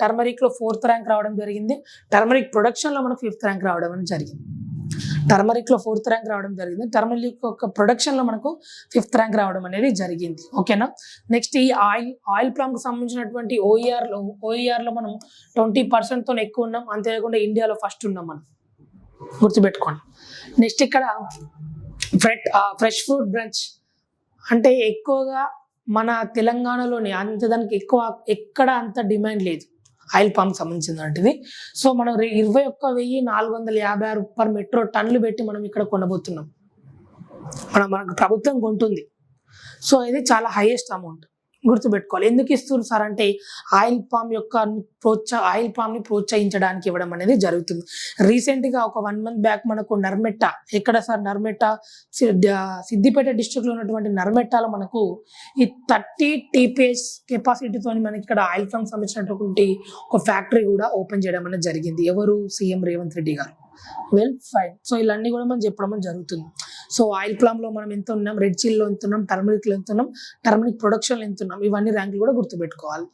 టర్మరిక్లో 4th ర్యాంక్ రావడం జరిగింది. టర్మరిక్ ప్రొడక్షన్లో మనకు 5th ర్యాంక్ రావడం అనేది జరిగింది. టర్మరిక్లో 4th ర్యాంక్ రావడం జరిగింది. టర్మరిక్ యొక్క ప్రొడక్షన్లో మనకు 5th ర్యాంక్ రావడం అనేది జరిగింది ఓకేనా. నెక్స్ట్ ఈ ఆయిల్ ప్లాంట్కి సంబంధించినటువంటి ఓఈఆర్లో మనం 20%తో ఎక్కువ ఉన్నాం. అంతేకాకుండా ఇండియాలో ఫస్ట్ ఉన్నాం మనం, గుర్తుపెట్టుకోండి. నెక్స్ట్ ఇక్కడ ఫ్రెష్ ఫ్రూట్ బ్రంచ్ అంటే ఎక్కువగా మన తెలంగాణలోనే దానికి ఎక్కడ అంత డిమాండ్ లేదు ఆయిల్ పామ్ సంబంధించినటువంటిది. సో మనం 21,456 పర్ మెట్రో టన్నులు పెట్టి మనం ఇక్కడ కొనబోతున్నాం, మనకు ప్రభుత్వం కొంటుంది. సో ఇది చాలా హైయెస్ట్ అమౌంట్, గుర్తుపెట్టుకోవాలి. ఎందుకు ఇస్తున్నారు సార్ అంటే ఆయిల్ పామ్ని ప్రోత్సహించడానికి ఇవ్వడం అనేది జరుగుతుంది. రీసెంట్గా ఒక 1 month బ్యాక్ మనకు నర్మెట్ట, ఎక్కడ సార్ నర్మెట్ట, సిద్దిపేట డిస్ట్రిక్ట్లో ఉన్నటువంటి నర్మెట్టాలో మనకు ఈ 30 TPS కెపాసిటీతో మనకి ఇక్కడ ఆయిల్ పామ్ సంబంధించినటువంటి ఒక ఫ్యాక్టరీ కూడా ఓపెన్ చేయడం అనేది జరిగింది. ఎవరు? సీఎం రేవంత్ రెడ్డి గారు. Well fine. సో ఇవన్నీ కూడా మనం చెప్పడం జరుగుతుంది. సో ఆయిల్ ప్లామ్లో మనం ఎంత ఉన్నాం, రెడ్ చిల్లో ఎంత ఉన్నాం, టర్మరిక్లో ఎంత ఉన్నాం, టర్మరిక్ ప్రొడక్షన్లో ఎంత ఉన్నాం, ఇవన్నీ ర్యాంకులు కూడా గుర్తుపెట్టుకోవాలి.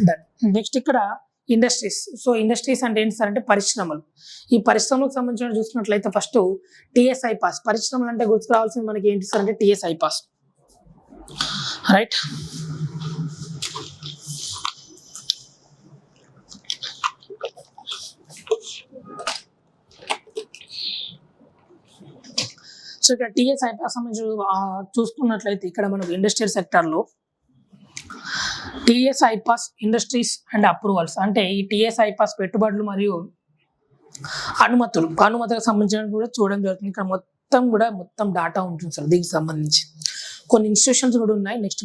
డన్. నెక్స్ట్ ఇక్కడ ఇండస్ట్రీస్. సో ఇండస్ట్రీస్ అంటే ఏంటి సార్ అంటే పరిశ్రమలు. ఈ పరిశ్రమలకు సంబంధించిన చూసినట్లయితే ఫస్ట్ టీఎస్ఐ పాస్. పరిశ్రమలు అంటే గుర్తుకు రావాల్సింది మనకి ఏంటి సార్ అంటే టీఎస్ఐ పాస్, రైట్. సో ఇక్కడ టీఎస్ఐ పాస్ సంబంధించి చూసుకున్నట్లయితే ఇక్కడ మనకు ఇండస్ట్రియల్ సెక్టార్లో TSI pass industries and approvals అంటే ఈ టీఎస్ఐ పాస్ పెట్టుబడులు మరియు అనుమతులకు సంబంధించిన కూడా చూడడం జరుగుతుంది. ఇక్కడ మొత్తం డాటా ఉంటుంది సార్ దీనికి సంబంధించి. కొన్ని ఇన్స్టిట్యూషన్స్ కూడా ఉన్నాయి, నెక్స్ట్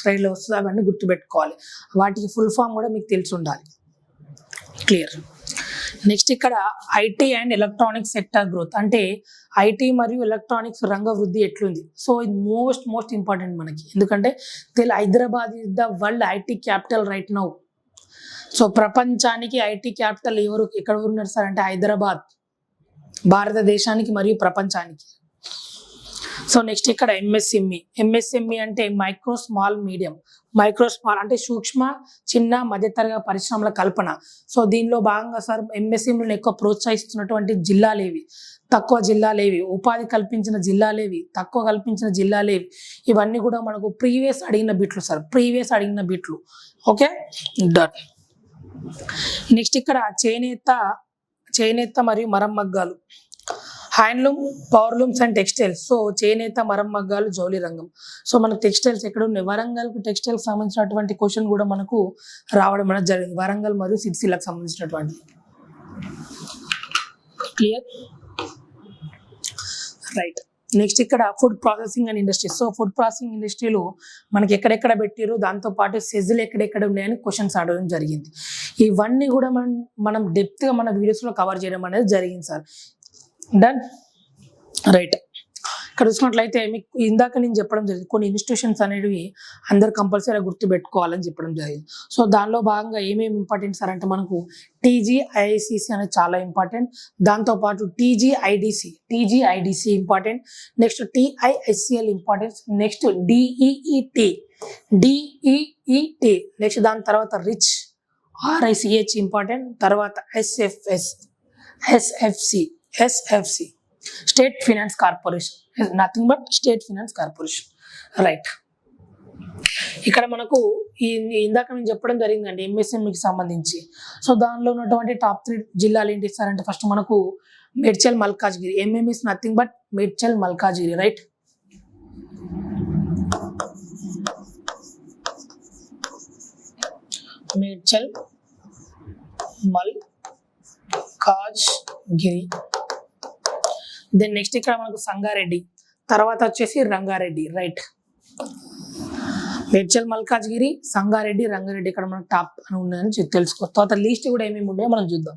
స్లైడ్లో వస్తుంది, అవన్నీ గుర్తుపెట్టుకోవాలి. వాటికి ఫుల్ ఫామ్ కూడా మీకు తెలిసి ఉండాలి. క్లియర్. నెక్స్ట్ ఇక్కడ IT and electronics sector growth అంటే ఐటీ మరియు ఎలక్ట్రానిక్స్ రంగ వృద్ధి ఎట్లుంది. సో ఇది మోస్ట్ ఇంపార్టెంట్ మనకి, ఎందుకంటే Hyderabad is the world IT capital right now. So ప్రపంచానికి ఐటీ క్యాపిటల్ ఎక్కడ ఉన్నారు సార్ అంటే హైదరాబాద్, భారతదేశానికి మరియు ప్రపంచానికి. సో నెక్స్ట్ ఇక్కడ ఎంఎస్ఎంఈ అంటే మైక్రో స్మాల్ అంటే సూక్ష్మ చిన్న మధ్యతరగతి పరిశ్రమల కల్పన. సో దీనిలో భాగంగా సార్ ఎంఎస్ఎంఈలను ఎక్కువ ప్రోత్సహిస్తున్నటువంటి జిల్లాలేవి, తక్కువ జిల్లాలేవి, ఉపాధి కల్పించిన జిల్లాలేవి, తక్కువ కల్పించిన జిల్లాలేవి, ఇవన్నీ కూడా మనకు ప్రీవియస్ అడిగిన బిట్లు. Okay, done. నెక్స్ట్ ఇక్కడ చేనేత మరియు మరమ్మగ్గాలు, handloom, powerlooms and textiles. So చేనేత, మరమ్మగ్గాలు, జౌలి రంగం. సో మనకు టెక్స్టైల్స్ ఎక్కడ ఉన్నాయి? వరంగల్కి టెక్స్టైల్కి సంబంధించినటువంటి క్వశ్చన్ కూడా మనకు రావడం అనేది జరిగింది, వరంగల్ మరియు సిరిసిల్లకు సంబంధించినటువంటి. Clear, right. నెక్స్ట్ ఇక్కడ food processing and industries. So food processing ఇండస్ట్రీలో మనకి ఎక్కడెక్కడ పెట్టారు, దాంతోపాటు సెజ్లు ఎక్కడెక్కడ ఉన్నాయని క్వశ్చన్స్ అడగడం జరిగింది. ఇవన్నీ కూడా మనం డెప్త్గా మన వీడియోస్లో కవర్ చేయడం అనేది జరిగింది సార్. Done, right. ఇక్కడ చూసినట్లయితే మీకు ఇందాక నేను చెప్పడం జరిగింది, కొన్ని ఇన్స్టిట్యూషన్స్ అనేవి అందరు కంపల్సరీగా గుర్తుపెట్టుకోవాలని చెప్పడం జరిగింది. సో దానిలో భాగంగా ఏమేమి ఇంపార్టెంట్ సార్ అంటే మనకు టీజీఐసిసి అనేది చాలా ఇంపార్టెంట్, దాంతోపాటు TGIDC important, next TISCL important, next DEET, next దాని తర్వాత RICH ఇంపార్టెంట్, తర్వాత SFC state finance corporation, nothing but state finance corporation, right. ఇక్కడ మనకు ఇందాక నేను చెప్పడం జరిగిందండి ఎంఎస్ఎంఈకి సంబంధించి. సో దానిలో ఉన్నటువంటి టాప్ 3 జిల్లాలు ఏంటి సార్ అంటే ఫస్ట్ మనకు Medchal, Malkajgiri. MME is nothing but Medchal, Malkajgiri, right. Medchal, Malkajgiri. Then next ఇక్కడ మనకు సంగారెడ్డి, తర్వాత వచ్చేసి రంగారెడ్డి, రైట్. మేడ్చల్, మల్కాజ్గిరి, సంగారెడ్డి, రంగారెడ్డి ఇక్కడ మనకు టాప్ అని ఉన్నాయని తెలుసుకో. తర్వాత లీస్ట్ కూడా ఏమేమి ఉన్నాయో మనం చూద్దాం.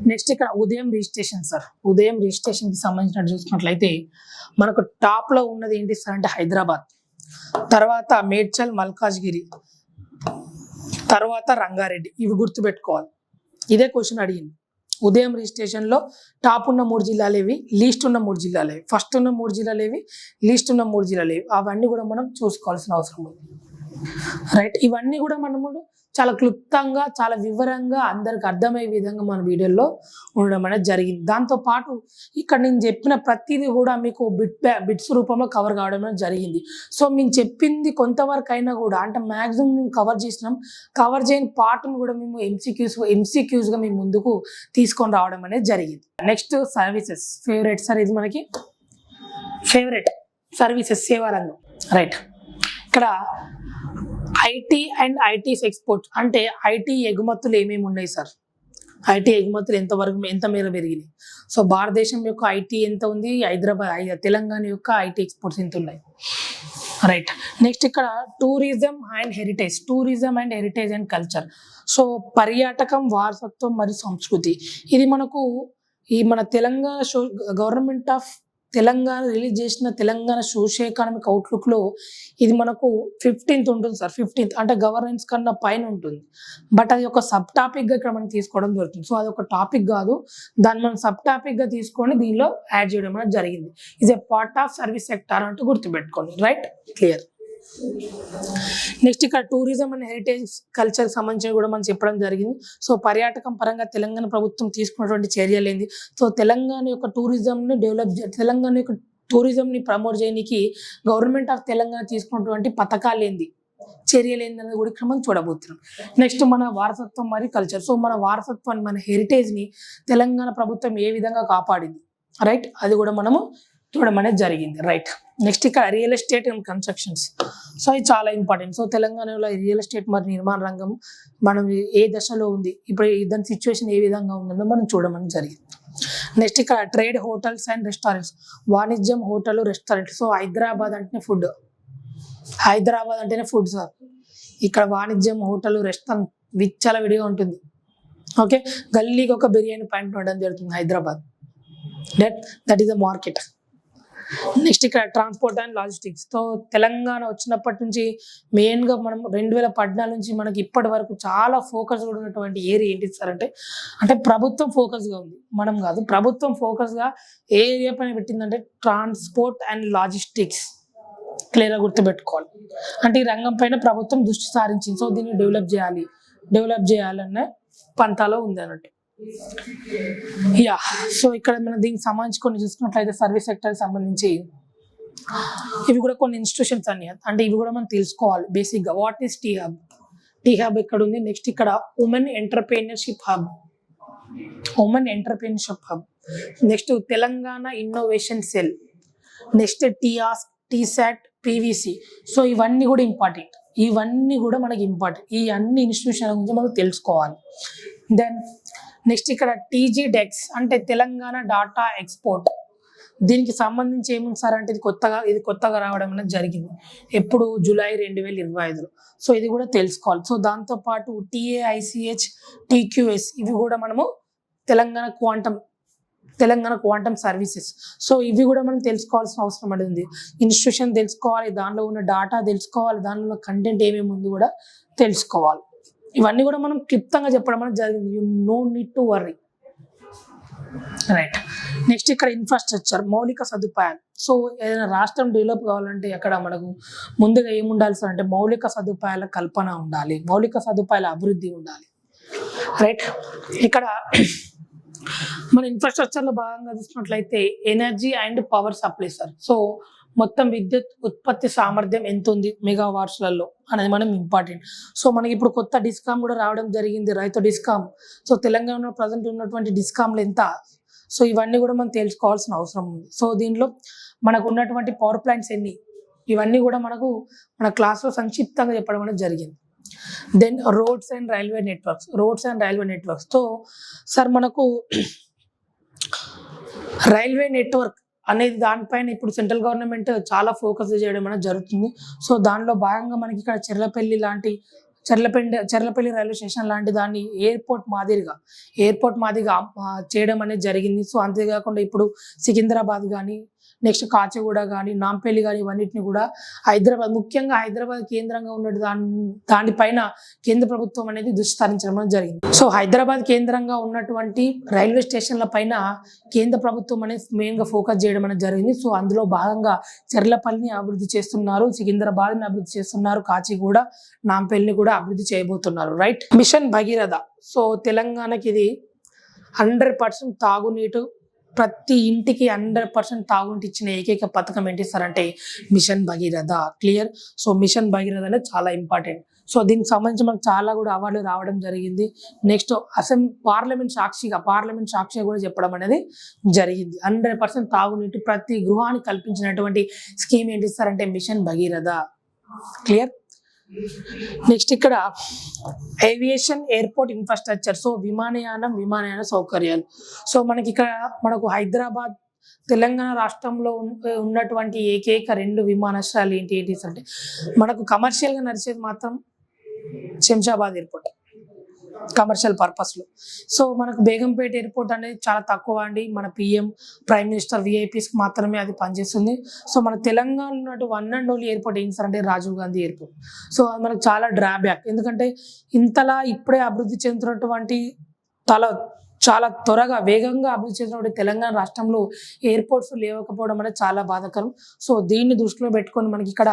నెక్స్ట్ ఇక్కడ ఉదయం రిజిస్ట్రేషన్ సార్. ఉదయం రిజిస్ట్రేషన్ కి సంబంధించినట్టు చూసుకున్నట్లయితే మనకు టాప్ లో ఉన్నది ఏంటి సార్ అంటే హైదరాబాద్, తర్వాత మేడ్చల్, మల్కాజ్గిరి, తర్వాత రంగారెడ్డి. ఇవి గుర్తుపెట్టుకోవాలి. ఇదే క్వశ్చన్ అడిగింది. ఉదయం రిజిస్ట్రేషన్ లో టాప్ ఉన్న 3 జిల్లాలు ఏవి, లీస్ట్ ఉన్న 3 జిల్లాలు ఏవి, ఫస్ట్ ఉన్న 3 జిల్లాలు ఏవి, లీస్ట్ ఉన్న 3 జిల్లాలు ఏవి, అవన్నీ కూడా మనం చూసుకోవాల్సిన అవసరం ఉంది, రైట్. ఇవన్నీ కూడా మనము చాలా క్లుప్తంగా, చాలా వివరంగా అందరికి అర్థమయ్యే విధంగా మన వీడియోలో ఉండడం అనేది జరిగింది. దాంతో పాటు ఇక్కడ నేను చెప్పిన ప్రతిదీ కూడా మీకు బిట్స్ రూపంలో కవర్ కావడం అనేది జరిగింది. సో మేము చెప్పింది కొంతవరకు అయినా కూడా అంటే మ్యాక్సిమం మేము కవర్ చేసినాం. కవర్ చేయని పార్ట్ను కూడా మేము ఎంసీక్యూస్గా మేము ముందుకు తీసుకొని రావడం అనేది జరిగింది. నెక్స్ట్ సర్వీసెస్, ఫేవరెట్ సార్ ఇది మనకి ఫేవరెట్ సర్వీసెస్, సేవారంగం, రైట్. ఇక్కడ ఐటీ అండ్ ఐటీస్ ఎక్స్పోర్ట్ అంటే ఐటీ ఎగుమతులు ఏమేమి ఉన్నాయి సార్, ఐటీ ఎగుమతులు ఎంత మేర పెరిగినాయి. సో భారతదేశం యొక్క ఐటీ ఎంత ఉంది, తెలంగాణ యొక్క ఐటీ ఎక్స్పోర్ట్స్ ఎంత ఉన్నాయి, రైట్. నెక్స్ట్ ఇక్కడ tourism and heritage and culture. So పర్యాటకం, వారసత్వం మరియు సంస్కృతి. ఇది మనకు మన Telangana government of Telangana release చేసిన తెలంగాణ సోషియో ఎకనామిక్ అవుట్లుక్ లో ఇది మనకు 15th ఉంటుంది సార్. 15th అంటే గవర్నెన్స్ కన్నా పైన ఉంటుంది. బట్ అది ఒక సబ్ టాపిక్ గా ఇక్కడ మనం తీసుకోవడం జరుగుతుంది. సో అది ఒక టాపిక్ కాదు, దాన్ని మనం సబ్ టాపిక్ గా తీసుకొని దీనిలో యాడ్ చేయడం అనేది జరిగింది. ఇది ఏ పార్ట్ ఆఫ్ సర్వీస్ సెక్టార్ అంటూ గుర్తుపెట్టుకోండి, రైట్, క్లియర్. నెక్స్ట్ ఇక్కడ టూరిజం అండ్ హెరిటేజ్ కల్చర్ సంబంధించి కూడా మనం చెప్పడం జరిగింది. సో పర్యాటకం పరంగా తెలంగాణ ప్రభుత్వం తీసుకున్నటువంటి చర్యలు ఏంది, సో తెలంగాణ యొక్క టూరిజం ని ప్రమోట్ చేయడానికి గవర్నమెంట్ ఆఫ్ తెలంగాణ తీసుకున్నటువంటి పథకాలు ఏంది, చర్యలు ఏందనేది కూడా ఇక్కడ మనం చూడబోతున్నాం. నెక్స్ట్ మన వారసత్వం మరియు కల్చర్. సో మన వారసత్వాన్ని, మన హెరిటేజ్ ని తెలంగాణ ప్రభుత్వం ఏ విధంగా కాపాడింది, రైట్, అది కూడా మనము చూడడం అనేది జరిగింది, రైట్. నెక్స్ట్ ఇక్కడ real estate and constructions. So ఇది చాలా ఇంపార్టెంట్. సో తెలంగాణలో రియల్ ఎస్టేట్ మరియు నిర్మాణ రంగం మనం ఏ దశలో ఉంది, ఇప్పుడు దాని సిచ్యువేషన్ ఏ విధంగా ఉందో మనం చూడడం జరిగింది. నెక్స్ట్ ఇక్కడ ట్రేడ్, హోటల్స్ అండ్ రెస్టారెంట్స్, వాణిజ్యం, హోటల్, రెస్టారెంట్. సో హైదరాబాద్ అంటేనే ఫుడ్ సార్. ఇక్కడ వాణిజ్యం, హోటల్, రెస్టారెంట్ విచ్చల విడిగా ఉంటుంది. ఓకే, గల్లీకి ఒక బిర్యానీ పాయింట్ ఉండడం జరుగుతుంది Hyderabad. That is the market. Next ఇక్కడ ట్రాన్స్పోర్ట్ అండ్ లాజిస్టిక్స్. తో తెలంగాణ వచ్చినప్పటి నుంచి మెయిన్గా మనం 2014 నుంచి మనకి ఇప్పటి వరకు చాలా ఫోకస్ కూడా ఉన్నటువంటి ఏరియా ఏంటి సార్ అంటే ప్రభుత్వం ఫోకస్గా ఉంది, మనం కాదు. ప్రభుత్వం ఫోకస్గా ఏ ఏరియా పైన పెట్టిందంటే ట్రాన్స్పోర్ట్ అండ్ లాజిస్టిక్స్. క్లియర్గా గుర్తుపెట్టుకోవాలి. అంటే ఈ రంగం పైన ప్రభుత్వం దృష్టి సారించింది. సో దీన్ని డెవలప్ చేయాలన్న పంతాలో ఉంది అన్నట్టు. సో ఇక్కడ మనం దీనికి సంబంధించి కొన్ని చూసుకున్నట్లయితే సర్వీస్ సెక్టర్ సంబంధించి ఇవి కూడా కొన్ని ఇన్స్టిట్యూషన్స్ అన్ని, అంటే ఇవి కూడా మనం తెలుసుకోవాలి బేసిక్ గా. వాట్ ఈస్ టీ హబ్ ఇక్కడ ఉంది. నెక్స్ట్ ఇక్కడ women entrepreneurship hub. Next Telangana innovation cell. Next T-SAT, PVC. So ఇవన్నీ కూడా ఇంపార్టెంట్, ఈ అన్ని ఇన్స్టిట్యూషన్ల గురించి మనం తెలుసుకోవాలి. దెన్ నెక్స్ట్ ఇక్కడ టీజీడెక్స్ అంటే తెలంగాణ డాటా ఎక్స్పోర్ట్. దీనికి సంబంధించి ఏముంది సార్ అంటే ఇది కొత్తగా రావడం అనేది జరిగింది. ఎప్పుడు జూలై 2025లో. సో ఇది కూడా తెలుసుకోవాలి. సో దాంతోపాటు TAICH, TQS ఇవి కూడా మనము తెలంగాణ క్వాంటమ్ సర్వీసెస్. సో ఇవి కూడా మనం తెలుసుకోవాల్సిన అవసరం అనేది ఉంది. ఇన్స్టిట్యూషన్ తెలుసుకోవాలి, దానిలో ఉన్న డాటా తెలుసుకోవాలి, దానిలో ఉన్న కంటెంట్ ఏమేమి ఉంది కూడా తెలుసుకోవాలి. ఇవన్నీ కూడా మనం క్లుప్తంగా చెప్పడం అనేది జరిగింది. You know need to worry, right. Next ఇక్కడ ఇన్ఫ్రాస్ట్రక్చర్, మౌలిక సదుపాయాలు. సో ఏదైనా రాష్ట్రం డెవలప్ కావాలంటే అక్కడ మనకు ముందుగా ఏముండాలి సార్ అంటే మౌలిక సదుపాయాల కల్పన ఉండాలి, మౌలిక సదుపాయాల అభివృద్ధి ఉండాలి, రైట్. ఇక్కడ మన ఇన్ఫ్రాస్ట్రక్చర్లో భాగంగా చూసినట్లయితే energy and power supply sir. So మొత్తం విద్యుత్ ఉత్పత్తి సామర్థ్యం ఎంత ఉంది మెగావాట్స్లలో అనేది మనం ఇంపార్టెంట్. సో మనకి ఇప్పుడు కొత్త డిస్కామ్ కూడా రావడం జరిగింది, రైతు డిస్కామ్. సో తెలంగాణలో ప్రజెంట్ ఉన్నటువంటి డిస్కామ్లు ఎంత, సో ఇవన్నీ కూడా మనం తెలుసుకోవాల్సిన అవసరం ఉంది. సో దీనిలో మనకు ఉన్నటువంటి పవర్ ప్లాంట్స్ ఎన్ని, ఇవన్నీ కూడా మన క్లాస్లో సంక్షిప్తంగా చెప్పడం అనేది జరిగింది. Then roads and railway networks. So sir మనకు రైల్వే నెట్వర్క్ అనేది దానిపైన ఇప్పుడు సెంట్రల్ గవర్నమెంట్ చాలా ఫోకస్ చేయడం అనేది జరుగుతుంది. సో దానిలో భాగంగా మనకి ఇక్కడ చెర్లపల్లి రైల్వే స్టేషన్ లాంటి దాన్ని ఎయిర్పోర్ట్ మాదిరిగా చేయడం అనేది జరిగింది. సో అంతేకాకుండా ఇప్పుడు సికింద్రాబాద్ కానీ, నెక్స్ట్ కాచిగూడ కానీ, నాంపల్లి కానీ, ఇవన్నిటిని కూడా ముఖ్యంగా హైదరాబాద్ కేంద్రంగా ఉన్న దానిపైన కేంద్ర ప్రభుత్వం అనేది దృష్టి సారించడం అనేది జరిగింది. సో హైదరాబాద్ కేంద్రంగా ఉన్నటువంటి రైల్వే స్టేషన్ల పైన కేంద్ర ప్రభుత్వం అనేది మెయిన్ గా ఫోకస్ చేయడం అనేది జరిగింది. సో అందులో భాగంగా చెర్లపల్లిని అభివృద్ధి చేస్తున్నారు, సికింద్రాబాద్ ని అభివృద్ధి చేస్తున్నారు, కాచిగూడ, నాంపల్లిని కూడా అభివృద్ధి చేయబోతున్నారు. రైట్. మిషన్ భగీరథ. సో తెలంగాణకి ఇది 100% తాగునీటు, ప్రతి ఇంటికి 100% తాగునీటి ఇచ్చిన ఏకైక పథకం ఏంటి సార్ అంటే mission Bhagiratha. Clear. So mission Bhagiratha అనేది చాలా ఇంపార్టెంట్. సో దీనికి సంబంధించి మనకు చాలా కూడా అవార్డులు రావడం జరిగింది. నెక్స్ట్ పార్లమెంట్ సాక్షిగా కూడా చెప్పడం అనేది జరిగింది. 100% తాగునీటి ప్రతి గృహానికి కల్పించినటువంటి స్కీమ్ ఏంటి సార్ అంటే మిషన్ భగీరథ. క్లియర్. నెక్స్ట్ ఇక్కడ ఏవియేషన్ ఎయిర్పోర్ట్ ఇన్ఫ్రాస్ట్రక్చర్. సో విమానయాన సౌకర్యాలు. సో మనకు హైదరాబాద్ తెలంగాణ రాష్ట్రంలో ఉన్నటువంటి ఏకైక 2 విమానాశ్రయాలు ఏంటి అంటే మనకు కమర్షియల్ గా నడిచేది మాత్రం శంషాబాద్ ఎయిర్పోర్ట్, కమర్షియల్ పర్పస్ లో. సో మనకు బేగంపేట ఎయిర్పోర్ట్ అనేది చాలా తక్కువ అండి. మన పిఎం, ప్రైమ్ మినిస్టర్, విఐపీస్ కి మాత్రమే అది పనిచేస్తుంది. సో మన తెలంగాణలో ఉన్నట్టు వన్ అండ్ ఓన్లీ ఎయిర్పోర్ట్ ఏంటి సార్ అంటే రాజీవ్ గాంధీ ఎయిర్పోర్ట్. సో అది మనకు చాలా డ్రాబ్యాక్. ఎందుకంటే ఇంతలా ఇప్పుడే అభివృద్ధి చెందుతున్నటువంటి చాలా త్వరగా వేగంగా అభివృద్ధి చెందినటువంటి తెలంగాణ రాష్ట్రంలో ఎయిర్పోర్ట్స్ లేకపోవడం అనేది చాలా బాధాకరం. సో దీన్ని దృష్టిలో పెట్టుకొని మనకి ఇక్కడ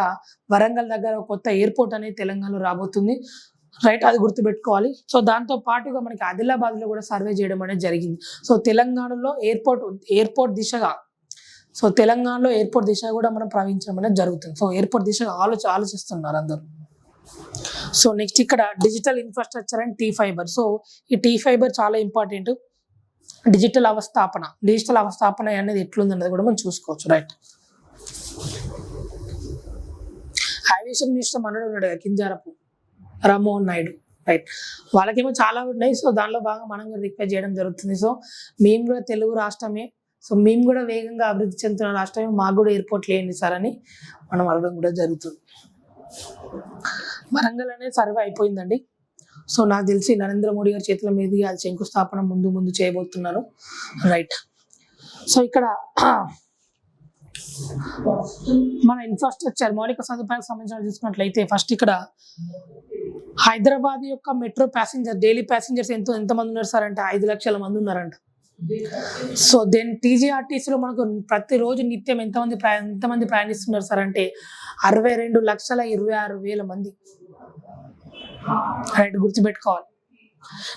వరంగల్ దగ్గర కొత్త ఎయిర్పోర్ట్ అనేది తెలంగాణలో రాబోతుంది. రైట్. అది గుర్తుపెట్టుకోవాలి. సో దాంతో పాటుగా మనకి ఆదిలాబాద్ లో కూడా సర్వే చేయడం అనేది జరిగింది. సో తెలంగాణలో ఎయిర్పోర్ట్ దిశగా కూడా మనం ప్రవహించడం అనేది జరుగుతుంది. సో ఎయిర్పోర్ట్ దిశగా ఆలోచిస్తున్నారు అందరూ. సో నెక్స్ట్ ఇక్కడ digital infrastructure and T-Fiber. So ఈ T-Fiber చాలా ఇంపార్టెంట్. డిజిటల్ అవస్థాపన అనేది ఎట్లుందన్నది కూడా మనం చూసుకోవచ్చు. రైట్. ఏవియేషన్ మినిస్టర్ మనడు ఉన్నాడు కదా, కింజారపు రామ్మోహన్ నాయుడు. రైట్. వాళ్ళకేమో చాలా ఉన్నాయి. సో దానిలో భాగంగా మనం కూడా రిక్వెస్ట్ చేయడం జరుగుతుంది. సో మేము కూడా తెలుగు రాష్ట్రమే, సో మేము కూడా వేగంగా అభివృద్ధి చెందుతున్న రాష్ట్రమే, మాకు కూడా ఎయిర్పోర్ట్ లేని సార్ అని మనం అడగడం కూడా జరుగుతుంది. వరంగల్ అనేది సర్వే అయిపోయిందండి. సో నాకు తెలిసి నరేంద్ర మోడీ గారి చేతుల మీదుగా అది శంకుస్థాపన ముందు చేయబోతున్నారు. రైట్. సో ఇక్కడ మన ఇన్ఫ్రాస్ట్రక్చర్ మౌలిక సదుపాయాలకు సంబంధించిన చూసుకున్నట్లయితే ఫస్ట్ ఇక్కడ హైదరాబాద్ యొక్క మెట్రో డైలీ ప్యాసింజర్స్ ఎంతమంది ఉన్నారు సార్ అంటే 5 లక్షల మంది ఉన్నారంట. సో దెన్ TGRTCలో మనకు ప్రతిరోజు నిత్యం ఎంతమంది ప్రయాణిస్తున్నారు సార్ అంటే 62,26,000 మంది. రైట్. గుర్తుపెట్టుకోవాలి.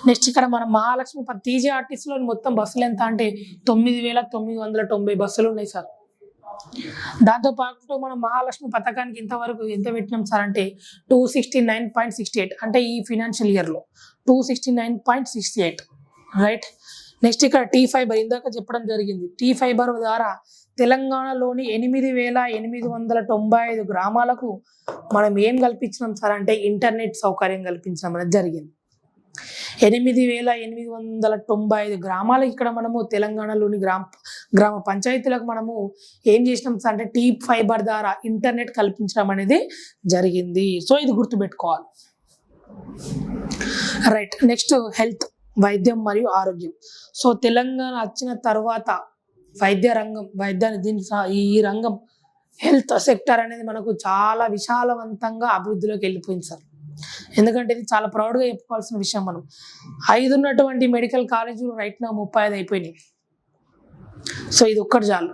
నెక్స్ట్ ఇక్కడ మన మహాలక్ష్మి TGRTCలో మొత్తం బస్సులు ఎంత అంటే 9,990 బస్సులు ఉన్నాయి సార్. దాంతో పాటు మనం మహాలక్ష్మి పథకానికి ఇంతవరకు ఎంత పెట్టినాం సార్ అంటే 269.68, అంటే ఈ ఫైనాన్షియల్ ఇయర్ లో 269.68. రైట్. నెక్స్ట్ ఇక్కడ T-Fiber ఇందాక చెప్పడం జరిగింది. T-Fiber ద్వారా తెలంగాణలోని 8,895 గ్రామాలకు మనం ఏం కల్పించినాం సార్ అంటే ఇంటర్నెట్ సౌకర్యం కల్పించడం అనేది జరిగింది. 8,895 గ్రామాలకు ఇక్కడ మనము తెలంగాణలోని గ్రామ పంచాయతీలకు మనము ఏం చేసినాం సార్ అంటే T-Fiber ద్వారా ఇంటర్నెట్ కల్పించడం అనేది జరిగింది. సో ఇది గుర్తుపెట్టుకోవాలి. రైట్. నెక్స్ట్ హెల్త్, వైద్యం మరియు ఆరోగ్యం. సో తెలంగాణ వచ్చిన తర్వాత ఈ రంగం హెల్త్ సెక్టర్ అనేది మనకు చాలా విశాలవంతంగా అభివృద్ధిలోకి వెళ్ళిపోయింది సార్. ఎందుకంటే ఇది చాలా ప్రౌడ్గా చెప్పుకోవాల్సిన విషయం. మనం 5 ఉన్నటువంటి మెడికల్ కాలేజీలు రైట్ నా 35 అయిపోయినాయి. సో ఇది ఒక్కటి చాలు.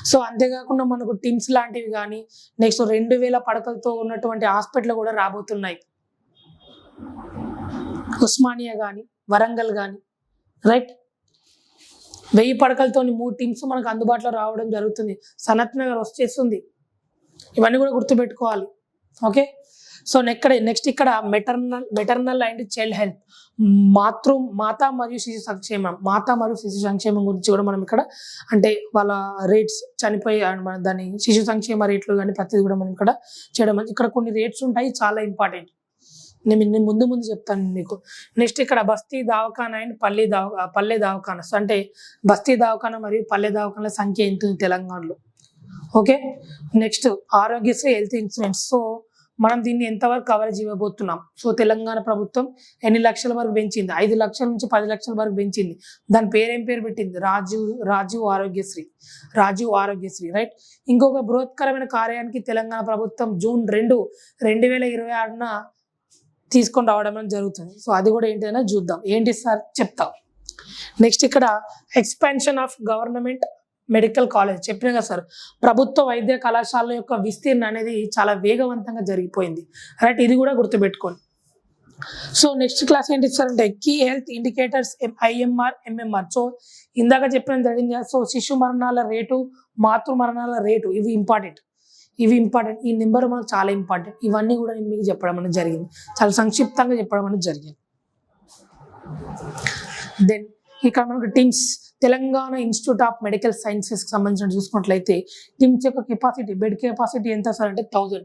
సో అంతేకాకుండా మనకు టిమ్స్ లాంటివి కానీ, నెక్స్ట్ 2,000 పడకలతో ఉన్నటువంటి హాస్పిటల్ కూడా రాబోతున్నాయి. ఉస్మానియా కానీ, వరంగల్ కానీ. రైట్. 1000 పడకలతో 3 టీమ్స్ మనకు అందుబాటులో రావడం జరుగుతుంది. సనత్ నగర్ వచ్చేస్తుంది. ఇవన్నీ కూడా గుర్తుపెట్టుకోవాలి. ఓకే. సో నెక్స్ట్ ఇక్కడ మెటర్నల్ అండ్ చైల్డ్ హెల్త్, మాతా మరియు శిశు సంక్షేమం గురించి కూడా మనం ఇక్కడ అంటే వాళ్ళ రేట్స్ చనిపోయి దాని శిశు సంక్షేమ రేట్లు కానీ ప్రతిదీ కూడా మనం ఇక్కడ చేయడం. ఇక్కడ కొన్ని రేట్స్ ఉంటాయి, చాలా ఇంపార్టెంట్. నేను ముందు చెప్తాను మీకు. నెక్స్ట్ ఇక్కడ బస్తీ దవాఖానా అండ్ పల్లె దవాఖానా. సో అంటే బస్తీ దవాఖానా మరియు పల్లె దవాఖానాల సంఖ్య ఎంత ఉంది తెలంగాణలో. Okay, next Aarogyasri health insurance. So మనం దీన్ని ఎంతవరకు కవరేజ్ ఇవ్వబోతున్నాం. సో తెలంగాణ ప్రభుత్వం ఎన్ని లక్షల వరకు పెంచింది? 5 లక్షల నుంచి 10 లక్షల వరకు పెంచింది. దాని ఏం పేరు పెట్టింది? రాజీవ్ ఆరోగ్యశ్రీ రైట్. ఇంకొక బృహత్కరమైన కార్యానికి తెలంగాణ ప్రభుత్వం జూన్ 2, 2026 తీసుకొని రావడం జరుగుతుంది. సో అది కూడా ఏంటైనా చూద్దాం. ఏంటి సార్ చెప్తాం. నెక్స్ట్ ఇక్కడ expansion of government medical college. చెప్పినా కదా సార్, ప్రభుత్వ వైద్య కళాశాల యొక్క విస్తీర్ణ అనేది చాలా వేగవంతంగా జరిగిపోయింది రైట్. ఇది కూడా గుర్తుపెట్టుకోండి. సో నెక్స్ట్ క్లాస్ ఏంటి సార్ అంటే key health indicators IMR MMR. సో ఇందాక చెప్పిన జరిగింది. సో శిశు మరణాల రేటు, మాతృ మరణాల రేటు ఇవి ఇంపార్టెంట్. ఈ నెంబర్ మనకు చాలా ఇంపార్టెంట్. ఇవన్నీ కూడా నేను మీకు చెప్పడం అనేది జరిగింది, చాలా సంక్షిప్తంగా చెప్పడం అనేది జరిగింది. దెన్ ఇక్కడ మనకు TIMS, Telangana institute of medical sciences కి సంబంధించిన చూసుకున్నట్లయితే టిమ్స్ యొక్క కెపాసిటీ, బెడ్ కెపాసిటీ ఎంత సార్ అంటే 1000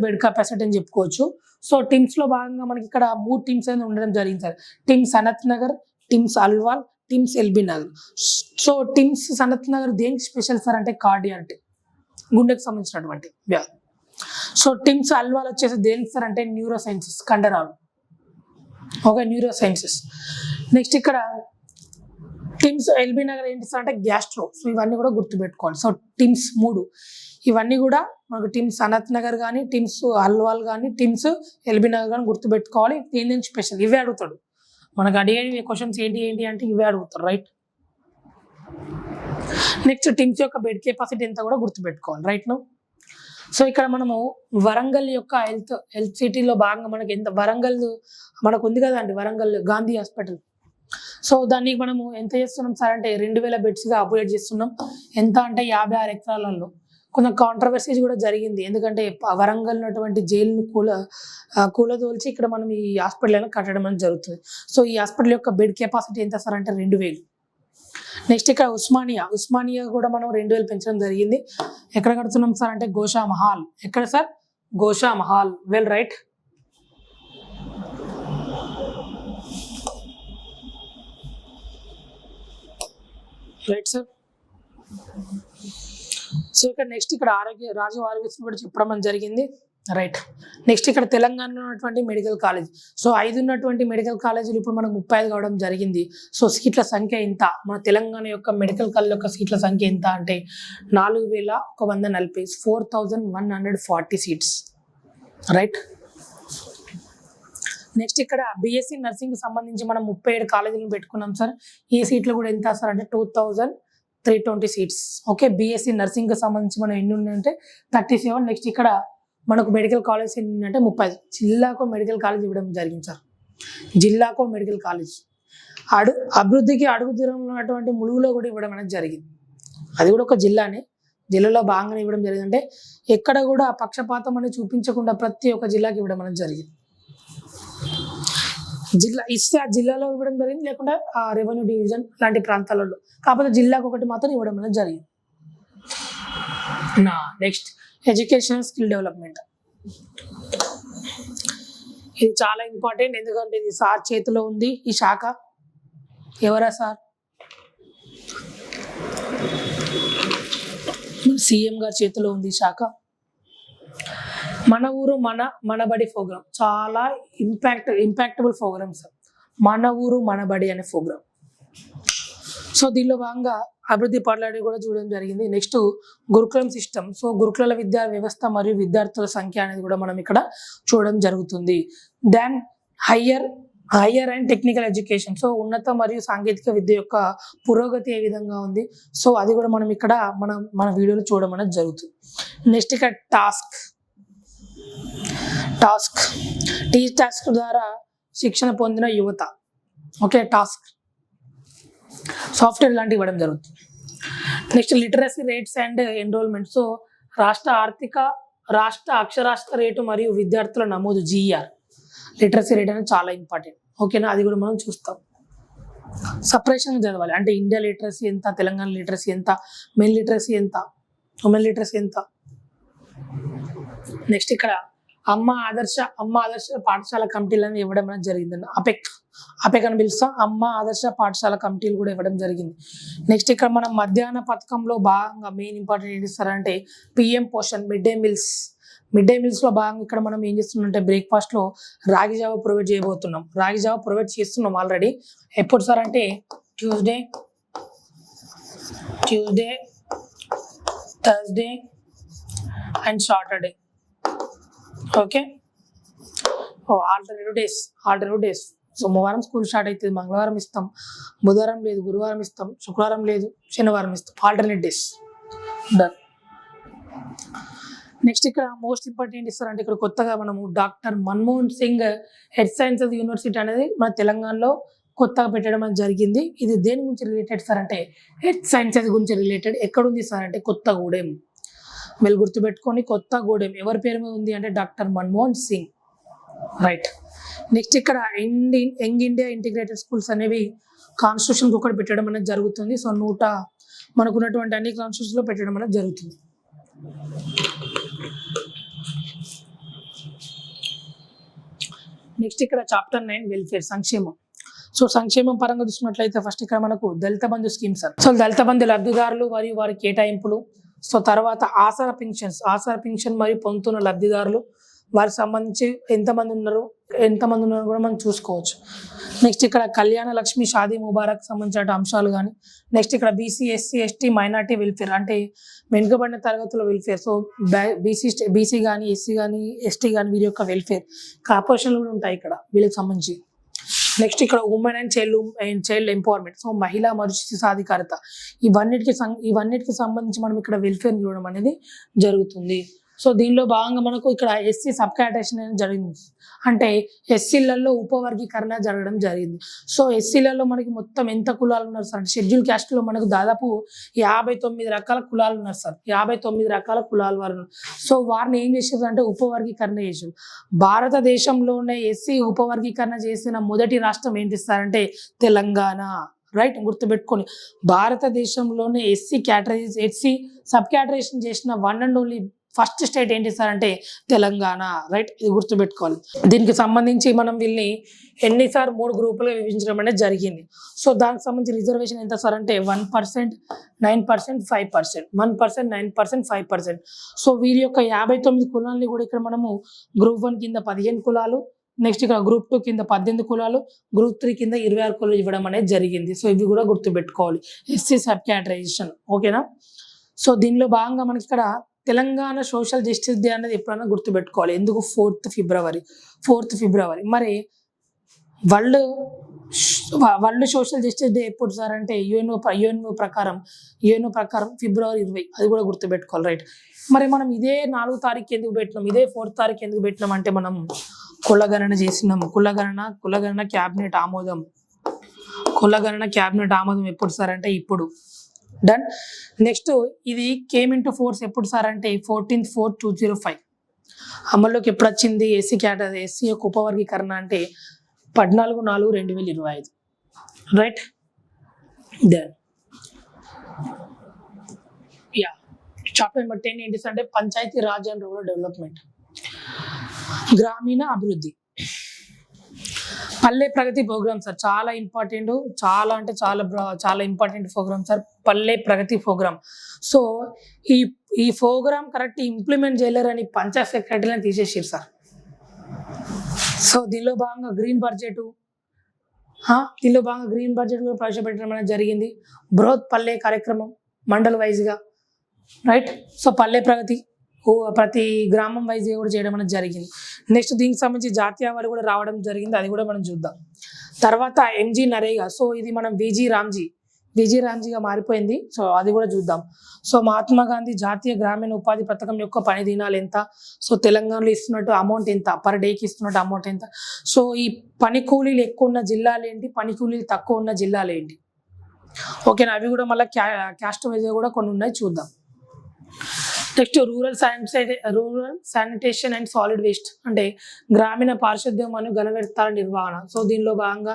బెడ్ కెపాసిటీ అని చెప్పుకోవచ్చు. సో టిమ్స్ లో భాగంగా మనకి ఇక్కడ 3 టీమ్స్ అనేది ఉండడం జరిగింది sir. TIMS Sanath Nagar, TIMS Alwal, TIMS LB Nagar. So TIMS Sanath Nagar దేనికి స్పెషల్ సార్ అంటే కార్డియాలజీ, గుండెకు సంబంధించినటువంటి వ్యాధి. సో టిమ్స్ అల్వాల్ వచ్చేసి దేనికి సార్ అంటే న్యూరో సైన్సెస్, కండరాలు. Okay, neuro sciences. నెక్స్ట్ ఇక్కడ టిమ్స్ ఎల్బీ నగర్ ఏంటి సార్ అంటే గ్యాస్ట్రో. సో ఇవన్నీ కూడా గుర్తుపెట్టుకోవాలి. సో టిమ్స్ 3 ఇవన్నీ కూడా మనకు టిమ్స్ సనత్ నగర్ కానీ, టిమ్స్ అల్వాల్ కానీ, టిమ్స్ ఎల్బీ నగర్ కానీ గుర్తుపెట్టుకోవాలి. దీని స్పెషల్ ఇవే అడుగుతాడు మనకు. అడిగే క్వశ్చన్స్ ఏంటి అంటే ఇవే అడుగుతారు రైట్. నెక్స్ట్ టిమ్స్ యొక్క బెడ్ కెపాసిటీ ఎంత కూడా గుర్తుపెట్టుకోవాలి రైట్ నో. సో ఇక్కడ మనము వరంగల్ యొక్క హెల్త్ సిటీలో భాగంగా మనకి వరంగల్ మనకు ఉంది కదండి, వరంగల్ గాంధీ హాస్పిటల్. సో దాన్ని మనము ఎంత చేస్తున్నాం సార్ అంటే 2000 బెడ్స్గా అప్గ్రేడ్ చేస్తున్నాం. ఎంత అంటే 56 ఎకరాలలో. కొంచెం కాంట్రవర్సీస్ కూడా జరిగింది, ఎందుకంటే వరంగల్ ఉన్నటువంటి జైలును కూలదోల్చి ఇక్కడ మనం ఈ హాస్పిటల్ అనేది కట్టడం అనేది జరుగుతుంది. సో ఈ హాస్పిటల్ యొక్క బెడ్ కెపాసిటీ ఎంత సార్ అంటే 2000. నెక్స్ట్ ఇక్కడ ఉస్మానియా కూడా మనం 2000 పెంచడం జరిగింది. ఎక్కడ కడుతున్నాం సార్ అంటే గోషా మహల్. ఎక్కడ sir? Gosha Mahal. Well right. Right sir. So ఇక్కడ నెక్స్ట్ ఇక్కడ రాజీవ్ ఆరోగ్యశ్రీ కూడా చెప్పడం జరిగింది రైట్. నెక్స్ట్ ఇక్కడ తెలంగాణలో ఉన్నటువంటి మెడికల్ కాలేజ్. సో 5 ఉన్నటువంటి మెడికల్ కాలేజీలు ఇప్పుడు మనకు 35 కావడం జరిగింది. సో సీట్ల సంఖ్య ఎంత? మన తెలంగాణ యొక్క మెడికల్ కాలేజ్ యొక్క సీట్ల సంఖ్య ఎంత అంటే 4140, 4140 సీట్స్ రైట్. నెక్స్ట్ ఇక్కడ BSc నర్సింగ్ కి సంబంధించి మనం 37 కాలేజీలను పెట్టుకున్నాం సార్. ఈ సీట్లు కూడా ఎంత సార్ అంటే 2320 సీట్స్. ఓకే, BSc నర్సింగ్ కి సంబంధించి మనం ఎన్ని ఉన్నాయంటే 37. నెక్స్ట్ ఇక్కడ మనకు మెడికల్ కాలేజ్ ఎన్ని అంటే 30. జిల్లాకు మెడికల్ కాలేజ్ ఇవ్వడం జరిగింది సార్. జిల్లాకు మెడికల్ కాలేజ్ అభివృద్ధికి అడుగు దూరంలో ఉన్నటువంటి ములుగులో కూడా ఇవ్వడం అనేది జరిగింది. అది కూడా ఒక జిల్లానే, జిల్లాలో భాగంగా ఇవ్వడం జరిగింది. అంటే ఎక్కడ కూడా పక్షపాతం అనేది చూపించకుండా ప్రతి ఒక్క జిల్లాకి ఇవ్వడం అనేది జరిగింది. జిల్లా ఇస్తే ఆ జిల్లాలో ఇవ్వడం జరిగింది, లేకుండా ఆ రెవెన్యూ డివిజన్ లాంటి ప్రాంతాలలో. కాకపోతే జిల్లాకు ఒకటి మాత్రం ఇవ్వడం అనేది జరిగింది. Next education skill development. ఇది చాలా ఇంపార్టెంట్, ఎందుకంటే ఇది సార్ చేతిలో ఉంది ఈ శాఖ. ఎవరా సార్? సీఎం గారి చేతిలో ఉంది ఈ శాఖ. మన ఊరు మనబడి ప్రోగ్రామ్ చాలా ఇంపాక్టబుల్ ప్రోగ్రామ్ సార్. మన ఊరు మనబడి అనే ప్రోగ్రామ్. సో దీనిలో భాగంగా అభివృద్ధి పట్ల కూడా చూడడం జరిగింది. నెక్స్ట్ గురుకులం సిస్టమ్. సో గురుకుల విద్యా వ్యవస్థ మరియు విద్యార్థుల సంఖ్య అనేది కూడా మనం ఇక్కడ చూడడం జరుగుతుంది. Then higher and technical education. So ఉన్నత మరియు సాంకేతిక విద్య యొక్క పురోగతి ఏ విధంగా ఉంది, సో అది కూడా మనం ఇక్కడ మన వీడియోలో చూడడం అనేది జరుగుతుంది. నెక్స్ట్ ఇక్కడ టాస్క్ ద్వారా శిక్షణ పొందిన యువత. ఓకే, టాస్క్ సాఫ్ట్వేర్ లాంటివి ఇవ్వడం జరుగుతుంది. Next literacy rates and enrolment. So రాష్ట్ర అక్షరాస్యత రేటు మరియు విద్యార్థుల నమోదు GR. లిటరసీ రేట్ అనేది చాలా ఇంపార్టెంట్. ఓకేనా, అది కూడా మనం చూస్తాం. సపరేషన్ చదవాలి, అంటే ఇండియా లిటరసీ ఎంత, తెలంగాణ లిటరసీ ఎంత, మెయిన్ లిటరసీ ఎంత, ఉమెన్ లిటరసీ ఎంత. నెక్స్ట్ ఇక్కడ అమ్మ ఆదర్శ పాఠశాల కమిటీలను ఇవ్వడం అనేది జరిగిందండి. అపెక్ అని పిలుస్తాం. అమ్మ ఆదర్శ పాఠశాల కమిటీలు కూడా ఇవ్వడం జరిగింది. నెక్స్ట్ ఇక్కడ మనం మధ్యాహ్న పథకంలో భాగంగా మెయిన్ ఇంపార్టెంట్ ఏంటి సార్ అంటే PM Poshan mid day meals లో భాగంగా ఇక్కడ మనం ఏం చేస్తున్నాం బ్రేక్ఫాస్ట్ లో రాగి జావ ప్రొవైడ్ చేయబోతున్నాం. రాగి జావ ప్రొవైడ్ చేస్తున్నాం ఆల్రెడీ. ఎప్పుడు సార్ అంటే Tuesday, Thursday and Saturday. Okay, alternative days. సోమవారం స్కూల్ స్టార్ట్ అవుతుంది, మంగళవారం ఇస్తాం, బుధవారం లేదు, గురువారం ఇస్తాం, శుక్రవారం లేదు, శనివారం ఇస్తాం. Alternate days. డన్. నెక్స్ట్ ఇక్కడ మోస్ట్ ఇంపార్టెంట్ ఇస్తారంటే ఇక్కడ కొత్తగా మనము doctor Manmohan Singh health sciences university అనేది మన తెలంగాణలో కొత్తగా పెట్టడం అనేది జరిగింది. ఇది దేని గురించి రిలేటెడ్ సార్ అంటే హెల్త్ సైన్సెస్ గురించి రిలేటెడ్. ఎక్కడుంది సార్ అంటే కొత్తగూడెం. మీరు గుర్తుపెట్టుకొని కొత్తగూడెం. ఎవరి పేరు మీద ఉంది అంటే doctor Manmohan Singh. Right. Next ఇక్కడ యంగ్ ఇండియా ఇంటిగ్రేటెడ్ స్కూల్స్ అనేవి కాన్స్టిట్యూషన్ ఒకటి పెట్టడం అనేది జరుగుతుంది. సో మనకున్నటువంటి అన్ని కాన్స్టిట్యూషన్ లో పెట్టడం అనేది జరుగుతుంది. నెక్స్ట్ ఇక్కడ చాప్టర్ 9 వెల్ఫేర్, సంక్షేమం. సో సంక్షేమం పరంగా చూసుకున్నట్లయితే ఫస్ట్ ఇక్కడ మనకు దళిత బంధు స్కీమ్ సార్. సో దళిత బంధు లబ్ధిదారులు మరియు వారి కేటాయింపులు. సో తర్వాత ఆసరా పింఛన్ మరియు పొందుతున్న లబ్ధిదారులు, వారికి సంబంధించి ఎంతమంది ఉన్నారు కూడా మనం చూసుకోవచ్చు. నెక్స్ట్ ఇక్కడ కళ్యాణ లక్ష్మి, షాదీ ముబారక్ సంబంధించిన అంశాలు కానీ. నెక్స్ట్ ఇక్కడ BC, SC, ST, minority welfare అంటే వెనుకబడిన తరగతుల వెల్ఫేర్. సో బీసీ కానీ, ఎస్సీ కానీ, ఎస్టీ కానీ వీరి యొక్క వెల్ఫేర్ కార్పొరేషన్లు కూడా ఉంటాయి ఇక్కడ వీళ్ళకి సంబంధించి. నెక్స్ట్ ఇక్కడ women and child empowerment. So మహిళా మరియు శిశు సాధికారత. ఇవన్నిటికి సంబంధించి మనం ఇక్కడ వెల్ఫేర్ చూడడం అనేది జరుగుతుంది. సో దీనిలో భాగంగా మనకు ఇక్కడ ఎస్సీ సబ్ కేటరేషన్ అనేది జరిగింది. అంటే ఎస్సీలలో ఉపవర్గీకరణ జరగడం జరిగింది. సో ఎస్సీలలో మనకి మొత్తం ఎంత కులాలు ఉన్నారు సార్ అంటే షెడ్యూల్ క్యాస్ట్ లో మనకు దాదాపు 59 రకాల కులాలు ఉన్నారు సార్. 59 రకాల కులాల వారు. సో వారిని ఏం చేసేది అంటే ఉపవర్గీకరణ చేసారు. భారతదేశంలోనే ఎస్సీ ఉపవర్గీకరణ చేసిన మొదటి రాష్ట్రం ఏంటి సార్ అంటే తెలంగాణ. రైట్, గుర్తుపెట్టుకొని భారతదేశంలోనే ఎస్సీ సబ్ కేటరేషన్ చేసిన one and only first state ఏంటి సార్ అంటే తెలంగాణ. రైట్, ఇది గుర్తుపెట్టుకోవాలి. దీనికి సంబంధించి మనం వీళ్ళని ఎన్నిసార్లు 3 గ్రూపులుగా విభజించడం అనేది జరిగింది. సో దానికి సంబంధించి రిజర్వేషన్ ఎంత సార్ అంటే 1%, 9%, 5%. 1%, 9%, 5%. సో వీరి యొక్క 59 కులాలని కూడా ఇక్కడ మనము గ్రూప్ 1 కింద 15 కులాలు, నెక్స్ట్ ఇక్కడ గ్రూప్ 2 కింద 18 కులాలు, గ్రూప్ 3 కింద 26 కులాలు ఇవ్వడం అనేది జరిగింది. సో ఇవి కూడా గుర్తుపెట్టుకోవాలి, ఎస్సీ సబ్ కేటరైజేషన్. ఓకేనా. సో దీనిలో భాగంగా మనకి ఇక్కడ తెలంగాణ సోషల్ జస్టిస్ డే అనేది ఎప్పుడైనా గుర్తుపెట్టుకోవాలి. ఎందుకు 4th ఫిబ్రవరి. మరి వరల్డ్ సోషల్ జస్టిస్ డే ఎప్పుడు సార్ అంటే యుఎన్ఓ ప్రకారం ఫిబ్రవరి 20. అది కూడా గుర్తుపెట్టుకోవాలి. రైట్. మరి మనం ఇదే 4వ తారీఖు ఎందుకు పెట్టినాం, ఇదే 4th తారీఖు ఎందుకు పెట్టినాం అంటే మనం కులగణన చేసినాం. కులగణన క్యాబినెట్ ఆమోదం ఎప్పుడు సార్ అంటే ఇప్పుడు. డన్. నెక్స్ట్ ఇది కేమ్ ఇంటూ ఫోర్స్ ఎప్పుడు సార్ అంటే 14/4/2005. అమల్లోకి ఎప్పుడు వచ్చింది ఎస్సీ యొక్క ఉపవర్గీకరణ అంటే 14/4/2025. రైట్. దెన్ చాప్టర్ నెంబర్ 10 ఏంటి అంటే Panchayati Raj and rural development, గ్రామీణ అభివృద్ధి. పల్లె ప్రగతి ప్రోగ్రామ్ సార్, చాలా ఇంపార్టెంట్, చాలా అంటే చాలా important programme sir, Palle Pragathi programme. So ఈ ప్రోగ్రామ్ కరెక్ట్ ఇంప్లిమెంట్ చేయలేరని పంచాయత్ సెక్రటరీని తీసేసారు సార్. సో దీనిలో భాగంగా గ్రీన్ బడ్జెట్ కూడా ప్రవేశపెట్టడం అనేది జరిగింది. బృహత్ పల్లె కార్యక్రమం మండల్ వైజ్గా. రైట్. సో పల్లె ప్రగతి ప్రతి గ్రామం వైజ్ కూడా చేయడం అనేది జరిగింది. నెక్స్ట్ దీనికి సంబంధించి జాతీయ అవార్డు కూడా రావడం జరిగింది, అది కూడా మనం చూద్దాం. తర్వాత ఎంజీ నరేగా. సో ఇది మనం విజీ రామ్జీగా మారిపోయింది. సో అది కూడా చూద్దాం. సో మహాత్మా గాంధీ జాతీయ గ్రామీణ ఉపాధి పథకం యొక్క పని దినాలు ఎంత, సో తెలంగాణలో ఇస్తున్నట్టు అమౌంట్ ఎంత, పర్ డేకి ఇస్తున్నట్టు అమౌంట్ ఎంత, సో ఈ పని కూలీలు ఎక్కువ ఉన్న జిల్లాలు ఏంటి, పని కూలీలు తక్కువ ఉన్న జిల్లాలు ఏంటి. ఓకేనా. అవి కూడా మళ్ళీ క్యాస్ట్ వైజ్ కూడా కొన్ని ఉన్నాయి, చూద్దాం. Next rural sanitation and solid waste అంటే గ్రామీణ పారిశుద్ధ్యం మరియు ఘన వ్యర్థాల నిర్వహణ. సో దీనిలో భాగంగా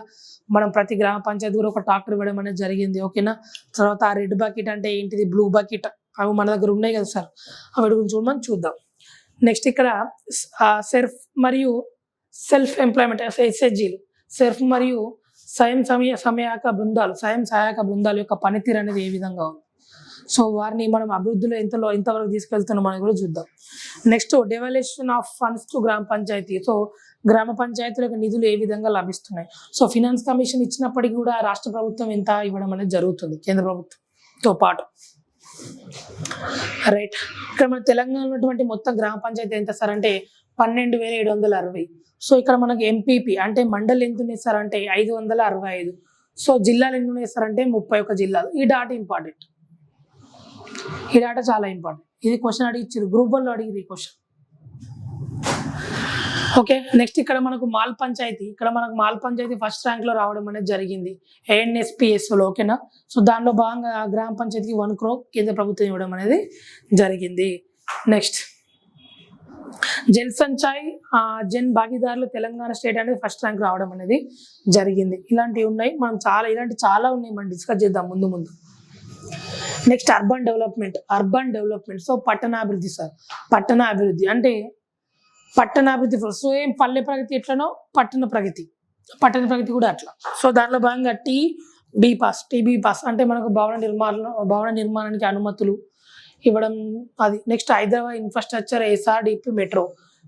మనం ప్రతి గ్రామ పంచాయతీ కూడా ఒక ట్రాక్టర్ ఇవ్వడం అనేది జరిగింది. ఓకేనా. తర్వాత ఆ రెడ్ బకెట్ అంటే ఏంటిది, బ్లూ బకెట్, అవి మన దగ్గర ఉన్నాయి కదా సార్, అవి గురించి మనం చూద్దాం. నెక్స్ట్ ఇక్కడ సెర్ఫ్ మరియు సెల్ఫ్ ఎంప్లాయ్మెంట్ ఎస్హెచ్జీలు, సెర్ఫ్ మరియు స్వయం సహాయక బృందాల యొక్క పనితీరు అనేది ఏ విధంగా ఉంది. సో వారిని మనం అభివృద్ధిలో ఎంతవరకు తీసుకెళ్తున్నాం అనేది కూడా చూద్దాం. Next devolution of funds to గ్రామ పంచాయతీ. సో గ్రామ పంచాయతీలకు నిధులు ఏ విధంగా లభిస్తున్నాయి. సో ఫినాన్స్ కమిషన్ ఇచ్చినప్పటికీ కూడా రాష్ట్ర ప్రభుత్వం ఎంత ఇవ్వడం అనేది జరుగుతుంది కేంద్ర ప్రభుత్వంతో పాటు. రైట్, ఇక్కడ మన తెలంగాణ ఉన్నటువంటి మొత్తం గ్రామ పంచాయతీ ఎంత సార్ అంటే 12,760. సో ఇక్కడ మనకి ఎంపీపీ అంటే మండలి ఎంత ఉన్నాయి సార్ అంటే 565. సో జిల్లాలు ఎన్ని ఉన్నాయి సార్ అంటే 31 జిల్లాలు. ఈ డాటా ఇంపార్టెంట్, ఈ డాటా చాలా ఇంపార్టెంట్. ఇది క్వశ్చన్ అడిగిచ్చారు, గ్రూప్ 1లో అడిగింది ఈ క్వశ్చన్. ఓకే, నెక్స్ట్ ఇక్కడ మనకు మాల్ పంచాయతీ ఫస్ట్ ర్యాంక్ లో రావడం అనేది జరిగింది ANSPSలో. ఓకేనా, సో దానిలో భాగంగా గ్రామ పంచాయతీకి 1 crore కేంద్ర ప్రభుత్వం ఇవ్వడం అనేది జరిగింది. నెక్స్ట్ జన్ సంచాయ్ జన్ భాగీదారులు తెలంగాణ స్టేట్ అనేది ఫస్ట్ ర్యాంక్ రావడం అనేది జరిగింది. ఇలాంటివి ఉన్నాయి, మనం చాలా ఉన్నాయి, మనం డిస్కస్ చేద్దాం ముందు. Next urban development. సో పట్టణాభివృద్ధి సార్, పట్టణాభివృద్ధి అంటే పట్టణాభివృద్ధి. సో ఏం పల్లె ప్రగతి ఎట్లనో పట్టణ ప్రగతి కూడా అట్లా. సో దానిలో భాగంగా టీబీ పాస్ అంటే మనకు భవన నిర్మాణానికి అనుమతులు ఇవ్వడం అది. Next Hyderabad infrastructure SRDP metro.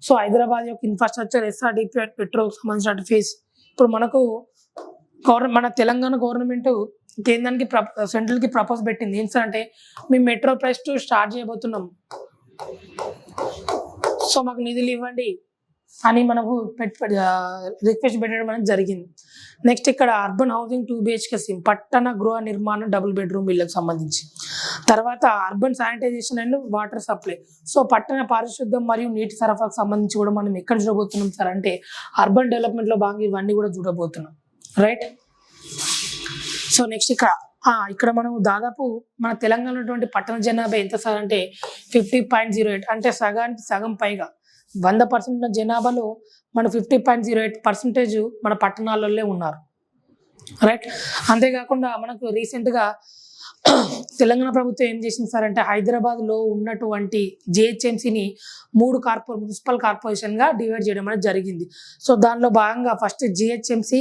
So Hyderabad యొక్క ఇన్ఫ్రాస్ట్రక్చర్ SRDP మెట్రోకి సంబంధించిన ఫేస్ ఇప్పుడు మనకు మన తెలంగాణ గవర్నమెంట్ కేంద్రానికి సెంట్రల్కి ప్రపోజ్ పెట్టింది. ఏంటి సార్ అంటే మేము మెట్రో ప్రైస్ స్టార్ట్ చేయబోతున్నాం, సో మాకు నిధులు ఇవ్వండి అని మనకు రిక్వెస్ట్ పెట్టడం అనేది జరిగింది. నెక్స్ట్ ఇక్కడ అర్బన్ హౌసింగ్ 2 BHK స్కీమ్, పట్టణ గృహ నిర్మాణం డబుల్ బెడ్రూమ్ ఇళ్ళకి సంబంధించి. తర్వాత urban sanitization and water supply. So పట్టణ పారిశుద్ధ్యం మరియు నీటి సరఫరాకు సంబంధించి కూడా మనం ఎక్కడ చూడబోతున్నాం సార్ అంటే అర్బన్ డెవలప్మెంట్ లో భాగంగా ఇవన్నీ కూడా చూడబోతున్నాం. రైట్, సో నెక్స్ట్ ఇక్కడ మనం దాదాపు మన తెలంగాణ ఉన్నటువంటి పట్టణ జనాభా ఎంత సార్ అంటే 50.08, అంటే సగానికి సగం పైగా 100% జనాభాలో మన 50.08% మన పట్టణాలలో ఉన్నారు. రైట్, అంతేకాకుండా మనకు రీసెంట్గా తెలంగాణ ప్రభుత్వం ఏం చేసింది సార్ అంటే హైదరాబాద్లో ఉన్నటువంటి GHMCని 3 మున్సిపల్ కార్పొరేషన్గా డివైడ్ చేయడం అనేది జరిగింది. సో దానిలో భాగంగా ఫస్ట్ GHMC,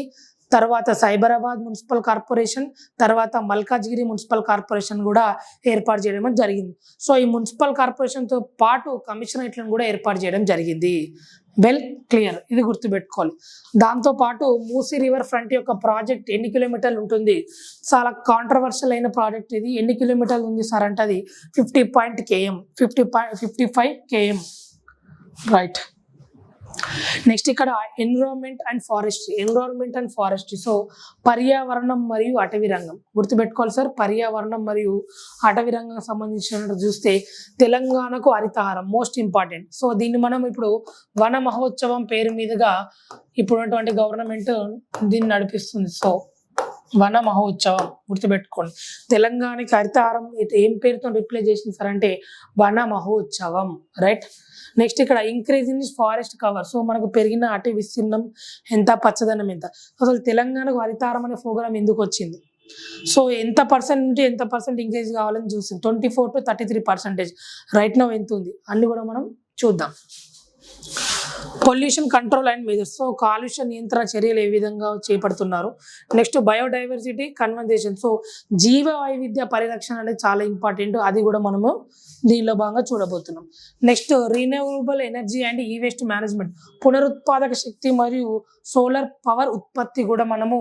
తర్వాత సైబరాబాద్ మున్సిపల్ కార్పొరేషన్, తర్వాత మల్కాజ్గిరి మున్సిపల్ కార్పొరేషన్ కూడా ఏర్పాటు చేయడం జరిగింది. సో ఈ మున్సిపల్ కార్పొరేషన్తో పాటు కమిషనరేట్లను కూడా ఏర్పాటు చేయడం జరిగింది. వెల్ క్లియర్, ఇది గుర్తుపెట్టుకోవాలి. దాంతో పాటు మూసీ రివర్ ఫ్రంట్ యొక్క ప్రాజెక్ట్ ఎన్ని కిలోమీటర్లు ఉంటుంది, చాలా కాంట్రవర్షియల్ అయిన ప్రాజెక్ట్ ఇది. ఎన్ని కిలోమీటర్లు ఉంది సార్ అంటే అది 55 km. రైట్, నెక్స్ట్ ఇక్కడ ఎన్విరాన్మెంట్ అండ్ ఫారెస్ట్రీ. సో పర్యావరణం మరియు అటవీ రంగం గుర్తుపెట్టుకోవాలి సార్. పర్యావరణం మరియు అటవీ రంగం సంబంధించిన చూస్తే తెలంగాణకు హరితహారం మోస్ట్ ఇంపార్టెంట్. సో దీన్ని మనం ఇప్పుడు వన మహోత్సవం పేరు మీదుగా ఇప్పుడున్నటువంటి గవర్నమెంట్ దీన్ని నడిపిస్తుంది. సో వన మహోత్సవం గుర్తుపెట్టుకోండి. తెలంగాణకి హరితహారం ఏం పేరుతో రిప్లేస్ చేసింది సార్ అంటే వన మహోత్సవం. రైట్, నెక్స్ట్ ఇక్కడ increase in forest cover. So మనకు పెరిగిన అటవీ విస్తీర్ణం ఎంత, పచ్చదనం ఎంత. అసలు తెలంగాణకు హరితహారం అనే ప్రోగ్రామ్ ఎందుకు వచ్చింది, సో ఎంత పర్సెంట్ ఇంక్రీజ్ కావాలని చూస్తుంది. 24 to 33%. రైట్ నౌ ఎంత ఉంది అన్ని కూడా మనం చూద్దాం. Pollution control and measures. So కాలుష్య నియంత్రణ చర్యలు ఏ విధంగా చేపడుతున్నారు. Next biodiversity conversation. సో జీవ వైవిధ్య పరిరక్షణ అనేది చాలా ఇంపార్టెంట్, అది కూడా మనము దీనిలో భాగంగా చూడబోతున్నాం. నెక్స్ట్ రిన్యూవబుల్ ఎనర్జీ అండ్ ఈ వేస్ట్ మేనేజ్మెంట్. పునరుత్పాదక శక్తి మరియు సోలార్ పవర్ ఉత్పత్తి కూడా మనము